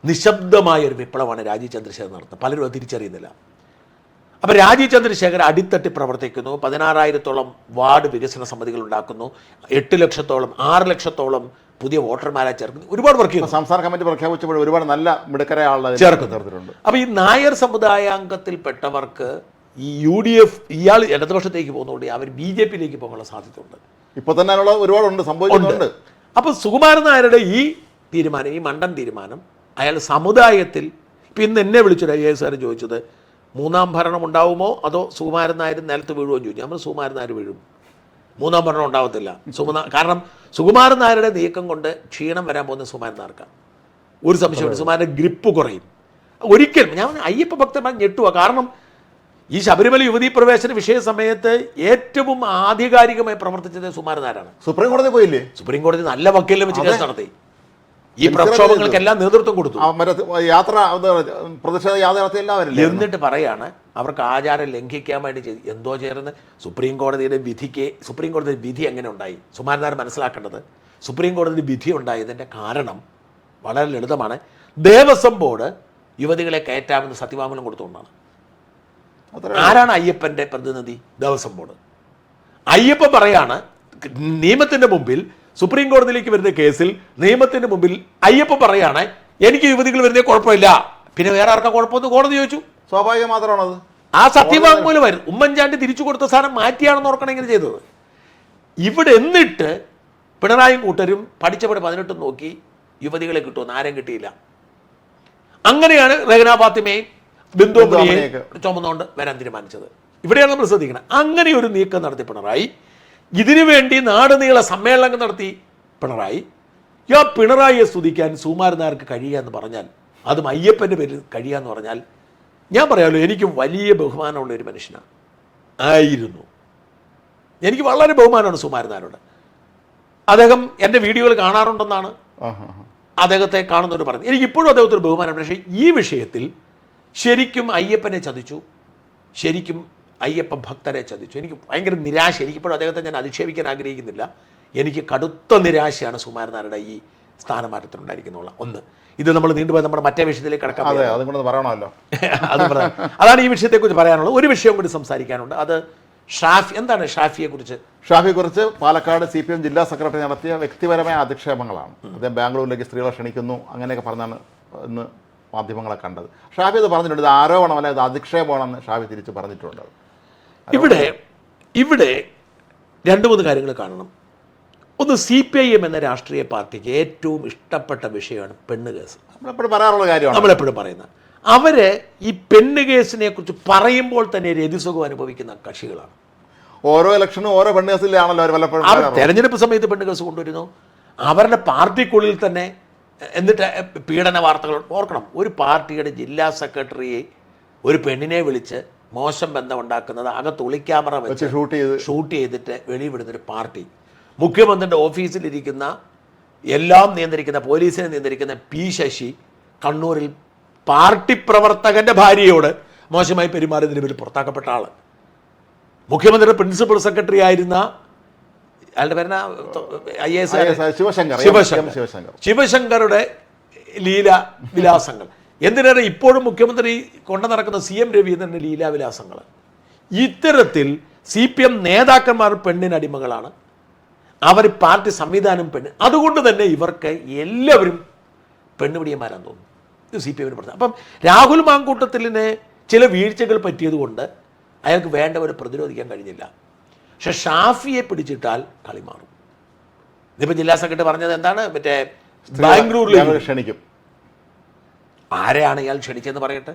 നിശബ്ദമായ ഒരു വിപ്ലവമാണ് രാജീവ് ചന്ദ്രശേഖർ നടത്തുന്നത്. പലരും അത് തിരിച്ചറിയുന്നില്ല. അപ്പോൾ രാജീവ് ചന്ദ്രശേഖർ അടിത്തട്ടി പ്രവർത്തിക്കുന്നു. 16,000-ഓളം വാർഡ് വികസന സമിതികൾ ഉണ്ടാക്കുന്നു. 8 ലക്ഷത്തോളം 6 ലക്ഷത്തോളം പുതിയ വോട്ടർമാരെ ചേർക്കുന്നു. ഒരുപാട് വർക്ക് ചെയ്യുന്നു. സംസ്ഥാന കമ്മിറ്റി പ്രഖ്യാപിച്ചപ്പോൾ ഒരുപാട് നല്ല മിടുക്കരായ ആളുകൾ ചേർക്കുന്നുണ്ട്. അപ്പോൾ ഈ നായർ സമുദായാംഗത്തിൽപ്പെട്ടവർക്ക് ഈ UDF ഇയാൾ ഇടതുപക്ഷത്തേക്ക് പോകുന്നതുകൊണ്ട് അവർ BJPയിലേക്ക് പോകാനുള്ള സാധ്യതയുണ്ട്. ഇപ്പോൾ തന്നെ ഒരുപാടുണ്ട്, സംഭവിക്കുന്നുണ്ട്. അപ്പോൾ സുകുമാരൻ നായരുടെ ഈ തീരുമാനം, ഈ മണ്ടൻ തീരുമാനം, അയാൾ സമുദായത്തിൽ ഇപ്പം ഇന്ന് എന്നെ വിളിച്ചൊരു IAS ചോദിച്ചത് 3ാം ഭരണം ഉണ്ടാവുമോ അതോ സുകുമാരൻ നായർ നിലത്ത് വീഴുമോ എന്ന് ചോദിച്ചു. നമ്മൾ സുകുമാരൻ നായർ വീഴും, 3ാം ഭരണം ഉണ്ടാവത്തില്ല. കാരണം സുകുമാരൻ നായരുടെ നീക്കം കൊണ്ട് ക്ഷീണം വരാൻ പോകുന്ന സുകുമാരൻ നായർക്കാണ്. ഒരു സംശയമുണ്ട്, സുകുമാരൻ്റെ ഗ്രിപ്പ് കുറയും ഒരിക്കലും. ഞാൻ അയ്യപ്പ ഭക്തന്മാർ ഞെട്ടുക. കാരണം ഈ ശബരിമല യുവതീ പ്രവേശന വിഷയ സമയത്ത് ഏറ്റവും ആധികാരികമായി പ്രവർത്തിച്ചത് സുകുമാരൻ നായരാണ്. സുപ്രീം കോടതി പോയില്ലേ? സുപ്രീം കോടതി നല്ല വക്കീലിനെ വെച്ച് കേസ് നടത്തി. ഈ പ്രക്ഷോഭങ്ങൾക്കെല്ലാം നേതൃത്വം കൊടുത്തു. എന്നിട്ട് പറയാണ് അവർക്ക് ആചാരം ലംഘിക്കാൻ വേണ്ടി ചെയ്തു. എന്തോ ചേർന്ന് സുപ്രീം കോടതിയുടെ വിധി എങ്ങനെ ഉണ്ടായി? സുകുമാരൻ നായർ മനസ്സിലാക്കേണ്ടത് സുപ്രീം കോടതിയുടെ വിധി ഉണ്ടായതിൻ്റെ കാരണം വളരെ ലളിതമാണ്. ദേവസ്വം ബോർഡ് യുവതികളെ കയറ്റാമെന്ന് സത്യവാങ്മൂലം കൊടുത്തുകൊണ്ടാണ്. ആരാണ് അയ്യപ്പൻ്റെ പ്രതിനിധി? ദേവസ്വം ബോർഡ്. അയ്യപ്പൻ പറയാണ് നിയമത്തിൻ്റെ മുമ്പിൽ, സുപ്രീം കോടതിയിലേക്ക് വരുന്ന കേസിൽ നിയമത്തിന് മുമ്പിൽ അയ്യപ്പൻ പറയാണ് എനിക്ക് യുവതികൾ വരുന്നേ കുഴപ്പമില്ല, പിന്നെ വേറെ ആർക്കാ കുഴപ്പമെന്ന് കോടതി ചോദിച്ചു. സ്വാഭാവികം മാത്രമാണത്. ആ സത്യവാങ്മൂലം വരും. ഉമ്മൻചാണ്ടി തിരിച്ചു കൊടുത്ത സ്ഥാനം മാറ്റിയാണെന്ന് ഓർക്കണം ഇങ്ങനെ ചെയ്തത്. ഇവിടെ എന്നിട്ട് പിണറായും കൂട്ടരും പഠിച്ചപടി 18 നോക്കി യുവതികളെ കിട്ടുമെന്ന് ആരും കിട്ടിയില്ല. അങ്ങനെയാണ് റഹ്ന ഫാത്തിമയും ബിന്ദുവിനെയും ചുമന്നുകൊണ്ട് വരാൻ തീരുമാനിച്ചത്. ഇവിടെയാണ് നമ്മൾ ശ്രദ്ധിക്കണം. അങ്ങനെ ഒരു നീക്കം നടത്തി പിണറായി. ഇതിനുവേണ്ടി നാടുനീള സമ്മേളനങ്ങൾ നടത്തി പിണറായി. പിണറായിയെ സ്തുതിക്കാൻ സുകുമാരൻ നായർക്ക് കഴിയുക എന്ന് പറഞ്ഞാൽ, അതും അയ്യപ്പൻ്റെ പേരിൽ കഴിയുക എന്ന് പറഞ്ഞാൽ, ഞാൻ പറയാമല്ലോ, എനിക്ക് വലിയ ബഹുമാനമുള്ള ഒരു മനുഷ്യനാണ് ആയിരുന്നു. എനിക്ക് വളരെ ബഹുമാനമാണ് സുകുമാരൻ നായരോട്. അദ്ദേഹം എൻ്റെ വീഡിയോകൾ കാണാറുണ്ടെന്നാണ് അദ്ദേഹത്തെ കാണുന്നവർ പറഞ്ഞത്. എനിക്കിപ്പോഴും അദ്ദേഹത്തിന് ബഹുമാനമുണ്ട്. പക്ഷേ ഈ വിഷയത്തിൽ ശരിക്കും അയ്യപ്പനെ ചതിച്ചു, ശരിക്കും അയ്യപ്പ ഭക്തരെ ചതിച്ചു. എനിക്ക് ഭയങ്കര നിരാശ. എനിക്കിപ്പോഴും അദ്ദേഹത്തെ ഞാൻ അധിക്ഷേപിക്കാൻ ആഗ്രഹിക്കുന്നില്ല. എനിക്ക് കടുത്ത നിരാശയാണ് സുകുമാരൻ നായരുടെ ഈ സ്ഥാനമാറ്റത്തിനുണ്ടായിരിക്കുന്നുള്ള ഒന്ന്. ഇത് നമ്മൾ നീണ്ടുപോയി നമ്മുടെ മറ്റേ വിഷയത്തിലേക്ക് കിടക്കാൻ അതെ, അതും കൂടെ പറയണമല്ലോ. അതാണ് ഈ വിഷയത്തെക്കുറിച്ച് പറയാനുള്ളത്. ഒരു വിഷയം കൂടി സംസാരിക്കാനുണ്ട്. അത് ഷാഫി. എന്താണ് ഷാഫിയെക്കുറിച്ച്? ഷാഫിയെക്കുറിച്ച് പാലക്കാട് CPM ജില്ലാ സെക്രട്ടറി നടത്തിയ വ്യക്തിപരമായ അധിക്ഷേപങ്ങളാണ്. അദ്ദേഹം ബാംഗ്ലൂരിലേക്ക് സ്ത്രീകളെ ക്ഷണിക്കുന്നു അങ്ങനെയൊക്കെ പറഞ്ഞാണ് ഇന്ന് മാധ്യമങ്ങളെ കണ്ടത്. ഷാഫി അത് പറഞ്ഞിട്ടുണ്ട്, ഇത് ആരോപണമല്ല, ഇത് അധിക്ഷേപമാണെന്ന് ഷാഫി തിരിച്ച് പറഞ്ഞിട്ടുണ്ട്. ഇവിടെ 2-3 കാര്യങ്ങൾ കാണണം. ഒന്ന്, CPIM എന്ന രാഷ്ട്രീയ പാർട്ടിക്ക് ഏറ്റവും ഇഷ്ടപ്പെട്ട വിഷയമാണ് പെണ്ണ് കേസ്. നമ്മളെപ്പോഴും പറയാറുള്ള കാര്യമാണ്, നമ്മളെപ്പോഴും പറയുന്നത്. അവര് ഈ പെണ്ണ് കേസിനെ കുറിച്ച് പറയുമ്പോൾ തന്നെ രതിസുഖം അനുഭവിക്കുന്ന കക്ഷികളാണ്. ഓരോ ഇലക്ഷനും ഓരോ പെണ്ണ് കേസിലാണല്ലോ അവർ പലപ്പോഴും. അവർ തെരഞ്ഞെടുപ്പ് സമയത്ത് പെണ്ണ് കേസ് കൊണ്ടുവരുന്നു, അവരുടെ പാർട്ടിക്കുള്ളിൽ തന്നെ. എന്നിട്ട് പീഡന വാർത്തകൾ ഓർക്കണം. ഒരു പാർട്ടിയുടെ ജില്ലാ സെക്രട്ടറിയെ ഒരു പെണ്ണിനെ വിളിച്ച് മോശം ബന്ധം ഉണ്ടാക്കുന്നത് അകത്ത് ഒളിക്യാമറ വെച്ച് ഷൂട്ട് ചെയ്തിട്ട് വെളിവിടുന്നൊരു പാർട്ടി. മുഖ്യമന്ത്രിയുടെ ഓഫീസിലിരിക്കുന്ന എല്ലാം നിയന്ത്രിക്കുന്ന, പോലീസിനെ നിയന്ത്രിക്കുന്ന ശശി കണ്ണൂരിൽ പാർട്ടി പ്രവർത്തകന്റെ ഭാര്യയോട് മോശമായി പെരുമാറിയതിന് പേരിൽ പുറത്താക്കപ്പെട്ട ആള്. മുഖ്യമന്ത്രിയുടെ പ്രിൻസിപ്പൽ സെക്രട്ടറി ആയിരുന്ന അയാളുടെ പേര് IAS ശിവശങ്കറുടെ ലീലാവിലാസങ്ങൾ. എന്തിനേറെ ഇപ്പോഴും മുഖ്യമന്ത്രി കൊണ്ടു നടക്കുന്ന CM രവീന്ദ്രൻ്റെ ലീലാവിലാസങ്ങൾ. ഇത്തരത്തിൽ CPM നേതാക്കന്മാർ പെണ്ണിനടിമകളാണ്. അവർ പാർട്ടി സംവിധാനം പെണ്ണ്. അതുകൊണ്ട് തന്നെ ഇവർക്ക് എല്ലാവരും പെണ്ണുപിടിയന്മാരാന്ന് തോന്നുന്നു. ഇത് CPM പ്രധാനം. അപ്പം രാഹുൽ മാങ്കൂട്ടത്തിലിന് ചില വീഴ്ചകൾ പറ്റിയതുകൊണ്ട് അയാൾക്ക് വേണ്ടവരെ പ്രതിരോധിക്കാൻ കഴിഞ്ഞില്ല. പക്ഷെ ഷാഫിയെ പിടിച്ചിട്ടാൽ കളി മാറും. ഇതിപ്പോൾ ജില്ലാ സെക്രട്ടറി പറഞ്ഞത് എന്താണ്, മറ്റേ ബാംഗ്ലൂരിൽ ക്ഷണിക്കും. ആരെയാണ് ഇയാൾ ക്ഷണിച്ചതെന്ന് പറയട്ടെ,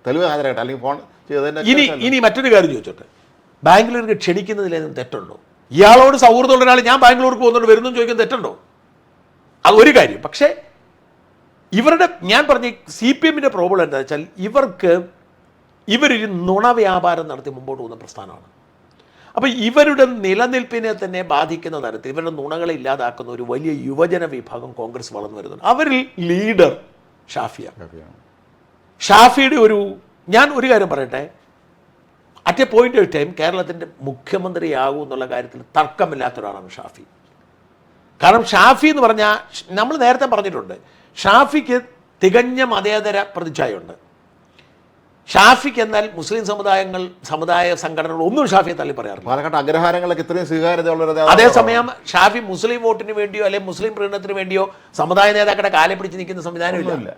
തെളിവ് ഹാജരാകട്ടെ, അല്ലെങ്കിൽ ഫോൺ ഇനി മറ്റൊരു കാര്യം ചോദിച്ചോട്ടെ, ബാംഗ്ലൂർക്ക് ക്ഷണിക്കുന്നതിലേതും തെറ്റുണ്ടോ? ഇയാളോട് സൗഹൃദമുള്ള ഒരാൾ ഞാൻ ബാംഗ്ലൂർക്ക് പോകുന്നുണ്ട് വരുന്നു ചോദിക്കുന്നത് തെറ്റുണ്ടോ? അത് ഒരു കാര്യം. പക്ഷേ ഞാൻ പറഞ്ഞ CPMന്റെ പ്രോബ്ലം എന്താ വെച്ചാൽ ഇവരൊരു നുണ വ്യാപാരം നടത്തി മുമ്പോട്ട് പോകുന്ന പ്രസ്ഥാനമാണ്. അപ്പോൾ ഇവരുടെ നിലനിൽപ്പിനെ തന്നെ ബാധിക്കുന്ന തരത്തിൽ ഇവരുടെ നുണകളെ ഇല്ലാതാക്കുന്ന ഒരു വലിയ യുവജന വിഭാഗം കോൺഗ്രസ് വളർന്നു വരുന്നുണ്ട്. അവരിൽ ലീഡർ ഷാഫിയാണ്. ഷാഫിയുടെ ഞാൻ ഒരു കാര്യം പറയട്ടെ, at A point of time കേരളത്തിൻ്റെ മുഖ്യമന്ത്രിയാകും എന്നുള്ള കാര്യത്തിൽ തർക്കമില്ലാത്ത ഒരാളാണ് ഷാഫി. കാരണം ഷാഫി എന്ന് പറഞ്ഞാൽ നമ്മൾ നേരത്തെ പറഞ്ഞിട്ടുണ്ട്, ഷാഫിക്ക് തികഞ്ഞ മതേതര പ്രതിച്ഛായയുണ്ട്. ഷാഫിക്ക് എന്നാൽ മുസ്ലിം സമുദായ സംഘടനകൾ ഒന്നും ഷാഫിയെ തള്ളി പറയാറില്ല. പാലക്കാട് അഗ്രഹാരങ്ങളൊക്കെ ഇത്രയും സ്വീകാര്യതയുള്ള. അതേസമയം ഷാഫി മുസ്ലിം വോട്ടിന് വേണ്ടിയോ അല്ലെങ്കിൽ മുസ്ലിം പ്രീണനത്തിന് വേണ്ടിയോ സമുദായ നേതാക്കളുടെ കാലെ പിടിച്ച് നിൽക്കുന്ന സംവിധാനമില്ല.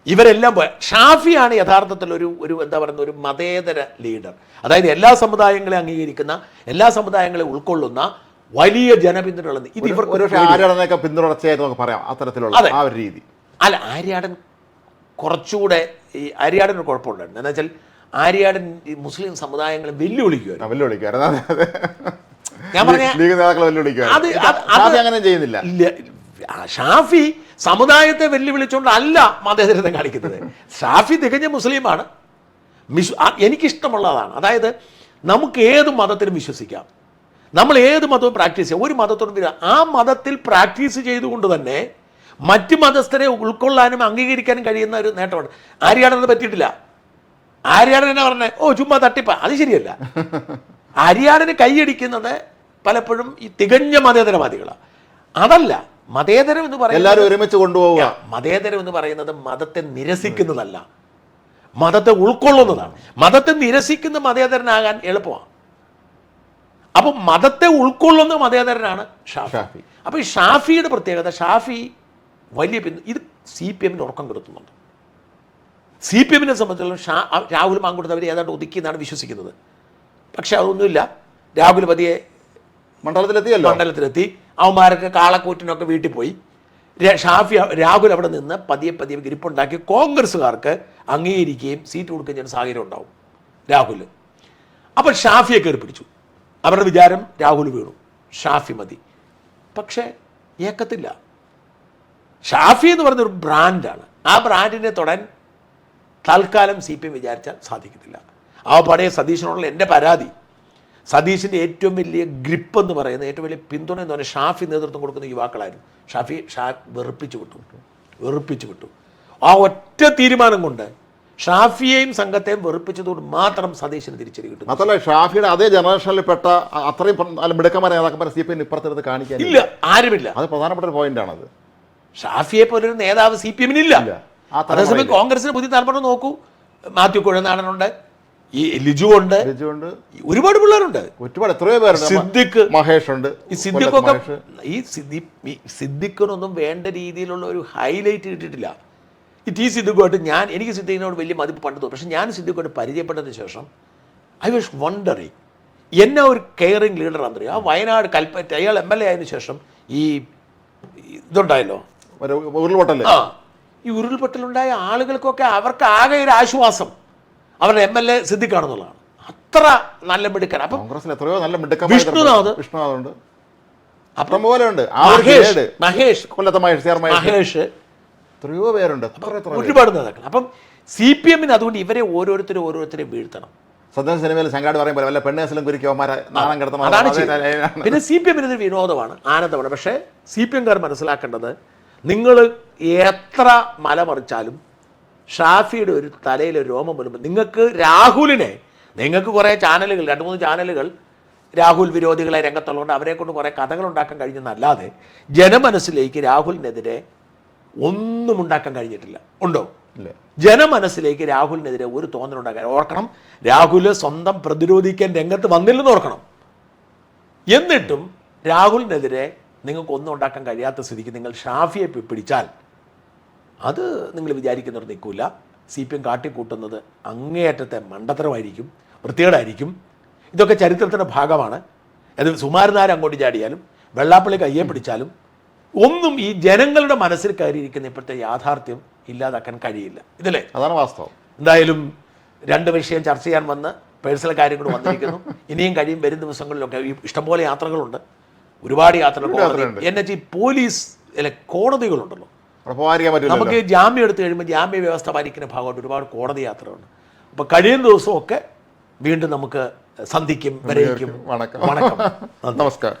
ഇവരെല്ലാം ഷാഫിയാണ് യഥാർത്ഥത്തിൽ ഒരു എന്താ പറയുന്ന ഒരു മതേതര ലീഡർ. അതായത് എല്ലാ സമുദായങ്ങളെ അംഗീകരിക്കുന്ന, എല്ലാ സമുദായങ്ങളെ ഉൾക്കൊള്ളുന്ന വലിയ ജനപിന്തുണ. ഇത് ഇവർക്ക് പിന്തുണച്ചായിരുന്നു പറയാം, അത്തരത്തിലുള്ള ആ ഒരു രീതി. അല്ല, ആര്യാടൻ കുറച്ചുകൂടെ ഈ ആര്യാടന് കുഴപ്പമുണ്ടായിരുന്നു. എന്താ വെച്ചാൽ ആര്യാടൻ ഈ മുസ്ലിം സമുദായങ്ങളെ വെല്ലുവിളിക്കുമായിരുന്നു. ഞാൻ പറഞ്ഞ അങ്ങനെ ചെയ്യുന്നില്ല. ഷാഫി സമുദായത്തെ വെല്ലുവിളിച്ചുകൊണ്ട് അല്ല മതേതരത്വം കാണിക്കുന്നത്. ഷാഫി തികഞ്ഞ മുസ്ലിമാണ്, എനിക്കിഷ്ടമുള്ളതാണ്. അതായത് നമുക്ക് ഏത് മതത്തിലും വിശ്വസിക്കാം, നമ്മൾ ഏത് മതവും പ്രാക്ടീസ് ചെയ്യാം, ഒരു മതത്തോടും ആ മതത്തിൽ പ്രാക്ടീസ് ചെയ്തുകൊണ്ട് തന്നെ മറ്റ് മതസ്ഥരെ ഉൾക്കൊള്ളാനും അംഗീകരിക്കാനും കഴിയുന്ന ഒരു നേട്ടമാണ്. ആര്യാടന് പറ്റിയിട്ടില്ല. ആര്യാടൻ എന്നാ പറഞ്ഞേ, ചുമ്മാ തട്ടിപ്പ, അത് ശരിയല്ല. ആര്യാടന് കൈയടിക്കുന്നത് പലപ്പോഴും ഈ തികഞ്ഞ മതേതരവാദികളാണ്. അതല്ല മതേതരം എന്ന് പറയുന്നത്. എല്ലാവരും ഒരുമിച്ച് കൊണ്ടുപോവുക. മതേതരം എന്ന് പറയുന്നത് മതത്തെ നിരസിക്കുന്നതല്ല, മതത്തെ ഉൾക്കൊള്ളുന്നതാണ്. മതത്തെ നിരസിക്കുന്ന മതേതരനാകാൻ എളുപ്പമാണ്. അപ്പം മതത്തെ ഉൾക്കൊള്ളുന്ന മതേതരനാണ് ഷാഫി. അപ്പോൾ ഈ ഷാഫിയുടെ പ്രത്യേകത, ഷാഫി വലിയ ഇത് CPMന് ഉറക്കം കെടുത്തുന്നുണ്ട്. CPMനെ സംബന്ധിച്ചിടത്തോളം രാഹുൽ മാങ്കൂട്ടത്തിൽ അവർ ഏതാണ്ട് ഒതുക്കിയെന്നാണ് വിശ്വസിക്കുന്നത്. പക്ഷെ അതൊന്നുമില്ല. രാഹുൽ പതിയെ മണ്ഡലത്തിലെത്തി, അവന്മാരൊക്കെ കാളക്കൂറ്റിനൊക്കെ വീട്ടിൽ പോയി. രാഹുൽ അവിടെ നിന്ന് പതിയെ ഗ്രിപ്പുണ്ടാക്കി കോൺഗ്രസ്സുകാർക്ക് അംഗീകരിക്കുകയും സീറ്റ് കൊടുക്കുകയും ചെയ്യുന്ന സാഹചര്യം ഉണ്ടാവും രാഹുൽ. അപ്പോൾ ഷാഫിയെ കയറി പിടിച്ചു. അവരുടെ വിചാരം രാഹുൽ വീണു, ഷാഫി മതി. പക്ഷേ ഏക്കത്തില്ല. ഷാഫി എന്ന് പറയുന്നൊരു ബ്രാൻഡാണ്. ആ ബ്രാൻഡിനെ തൊടാൻ തൽക്കാലം CPM വിചാരിച്ചാൽ സാധിക്കത്തില്ല. ആ പഴയ സതീശനോടുള്ള എൻ്റെ പരാതി, സതീശിൻ്റെ ഏറ്റവും വലിയ ഗ്രിപ്പ് എന്ന് പറയുന്നത്, ഏറ്റവും വലിയ പിന്തുണ എന്ന് പറഞ്ഞാൽ ഷാഫി നേതൃത്വം കൊടുക്കുന്ന യുവാക്കളായിരുന്നു. ഷാഫി വെറുപ്പിച്ചു വിട്ടു. ആ ഒറ്റ തീരുമാനം കൊണ്ട് ഷാഫിയെയും സംഘത്തെയും വെറുപ്പിച്ചതുകൊണ്ട് മാത്രം സതീശന് തിരിച്ചടി കിട്ടും. മാത്രമല്ല ഷാഫിയുടെ അതേ ജനറേഷനിൽപ്പെട്ട അത്രയും നല്ല മിടുക്കന്മാരെ നേതാക്കന്മാരെ CPM ഇപ്പുറത്തെടുത്ത് കാണിക്കാൻ ഇല്ല, ആരുമില്ല. അത് പ്രധാനപ്പെട്ട ഒരു പോയിന്റാണത്. ഷാഫിയെ പോലൊരു നേതാവ് CPM ഇല്ല. അതേസമയം കോൺഗ്രസിന് പുതിയ തലമുറ നോക്കൂ, മാത്യു കുഴനാടനുണ്ട്, ഈ ലിജു ഉണ്ട്, ഒരുപാട് പിള്ളേരുണ്ട്, ഒരുപാട് എത്രയോ പേരുണ്ട്, സിദ്ദിഖ്, മഹേഷ് ഉണ്ട്. ഈ സിദ്ദിഖൊക്കെ ഈ സിദ്ദിഖിനൊന്നും വേണ്ട രീതിയിലുള്ള ഒരു ഹൈലൈറ്റ് കിട്ടിയിട്ടില്ല. ഈ സിദ്ദിഖുമായിട്ട് എനിക്ക് സിദ്ദിഖിനോട് വലിയ മതിപ്പ് പണ്ട് തോന്നും. പക്ഷെ ഞാൻ സിദ്ദിഖുമായിട്ട് പരിചയപ്പെട്ടതിന് ശേഷം ഐ വാസ് വണ്ടറിങ് എന്നെ ഒരു കെയറിങ് ലീഡറാണെന്ന് അറിയാം. ആ വയനാട് കൽപ്പറ്റ അയാൾ MLA ആയതിനു ശേഷം ഈ ഇതുണ്ടായല്ലോ ഉരുൾപൊട്ടൽ, ഈ ഉരുൾപൊട്ടലുണ്ടായ ആളുകൾക്കൊക്കെ അവർക്ക് ആകെ ഒരു ആശ്വാസം അവരുടെ MLA സിദ്ദിഖാണെന്നുള്ളതാണ്. അത്ര നല്ല മിടുക്കൻ. അപ്പം കോൺഗ്രസിൽ എത്രയോ നല്ല മിടുക്കൻ വിഷ്ണുനാഥ് ഉണ്ട്, അപ്പം പോലെ ഉണ്ട്. മഹേഷ് എത്രയോ പേരുണ്ട്, ഒരുപാട് നേതാക്കൾ. അപ്പം CPM അതുകൊണ്ട് ഇവരെ ഓരോരുത്തരെയും വീഴ്ത്തണം. സത്യം സിനിമയിൽ ശങ്കാട് പറയുമ്പോൾ വല്ല പെണ്ണേസിലും കുരിക്കോമാരെ നാണം കിടത്തണം. പിന്നെ CPM ഇത് വിനോദമാണ്, ആനന്ദമാണ്. പക്ഷേ CPM മനസ്സിലാക്കേണ്ടത്, നിങ്ങൾ എത്ര മലമറിച്ചാലും ഷാഫിയുടെ ഒരു തലയിലൊരു രോമം വരുമ്പോൾ നിങ്ങൾക്ക് രാഹുലിനെ, നിങ്ങൾക്ക് കുറേ ചാനലുകൾ 2-3 ചാനലുകൾ രാഹുൽ വിരോധികളെ രംഗത്തുള്ളതുകൊണ്ട് അവരെ കൊണ്ട് കുറേ കഥകൾ ഉണ്ടാക്കാൻ കഴിഞ്ഞെന്നല്ലാതെ ജനമനസ്സിലേക്ക് രാഹുലിനെതിരെ ഒന്നും ഉണ്ടാക്കാൻ കഴിഞ്ഞിട്ടില്ല. ഉണ്ടോ? ജനമനസ്സിലേക്ക് രാഹുലിനെതിരെ ഒരു തോന്നലുണ്ടാക്കാൻ. ഓർക്കണം, രാഹുല് സ്വന്തം പ്രതിരോധിക്കാൻ രംഗത്ത് വന്നില്ലെന്ന് ഓർക്കണം. എന്നിട്ടും രാഹുലിനെതിരെ നിങ്ങൾക്ക് ഒന്നും ഉണ്ടാക്കാൻ കഴിയാത്ത സ്ഥിതിക്ക് നിങ്ങൾ ഷാഫിയെ പിടിച്ചാൽ അത് നിങ്ങൾ വിചാരിക്കുന്നവർ നിൽക്കില്ല. CPM കാട്ടിക്കൂട്ടുന്നത് അങ്ങേയറ്റത്തെ മണ്ടത്തരമായിരിക്കും, വൃത്തികേടായിരിക്കും. ഇതൊക്കെ ചരിത്രത്തിൻ്റെ ഭാഗമാണ്. അത് സുമാരനാർ അങ്ങോട്ട് ചാടിയാലും വെള്ളാപ്പള്ളി കയ്യെ പിടിച്ചാലും ഒന്നും ഈ ജനങ്ങളുടെ മനസ്സിൽ കയറിയിരിക്കുന്ന ഇപ്പോഴത്തെ യാഥാർത്ഥ്യം ഇല്ലാതാക്കാൻ കഴിയില്ല. ഇതല്ലേ? അതാണ് വാസ്തവം. എന്തായാലും 2 വിഷയം ചർച്ച ചെയ്യാൻ വന്ന് പേഴ്സണൽ കാര്യം കൂടെ വന്നിരിക്കുന്നു. ഇനിയും കഴിയും വരും ദിവസങ്ങളിലൊക്കെ ഇഷ്ടംപോലെ യാത്രകളുണ്ട്, ഒരുപാട് യാത്രകൾ. NH പോലീസ് കോടതികളുണ്ടല്ലോ, നമുക്ക് ജാമ്യം എടുത്തു കഴിയുമ്പോൾ ജാമ്യ വ്യവസ്ഥ പാലിക്കുന്ന ഭാഗമായിട്ട് ഒരുപാട് കോടതി യാത്രകളുണ്ട്. അപ്പോൾ കഴിയുന്ന ദിവസമൊക്കെ വീണ്ടും നമുക്ക് സന്ധിക്കും. വരേക്കും വണക്കം. നമസ്കാരം.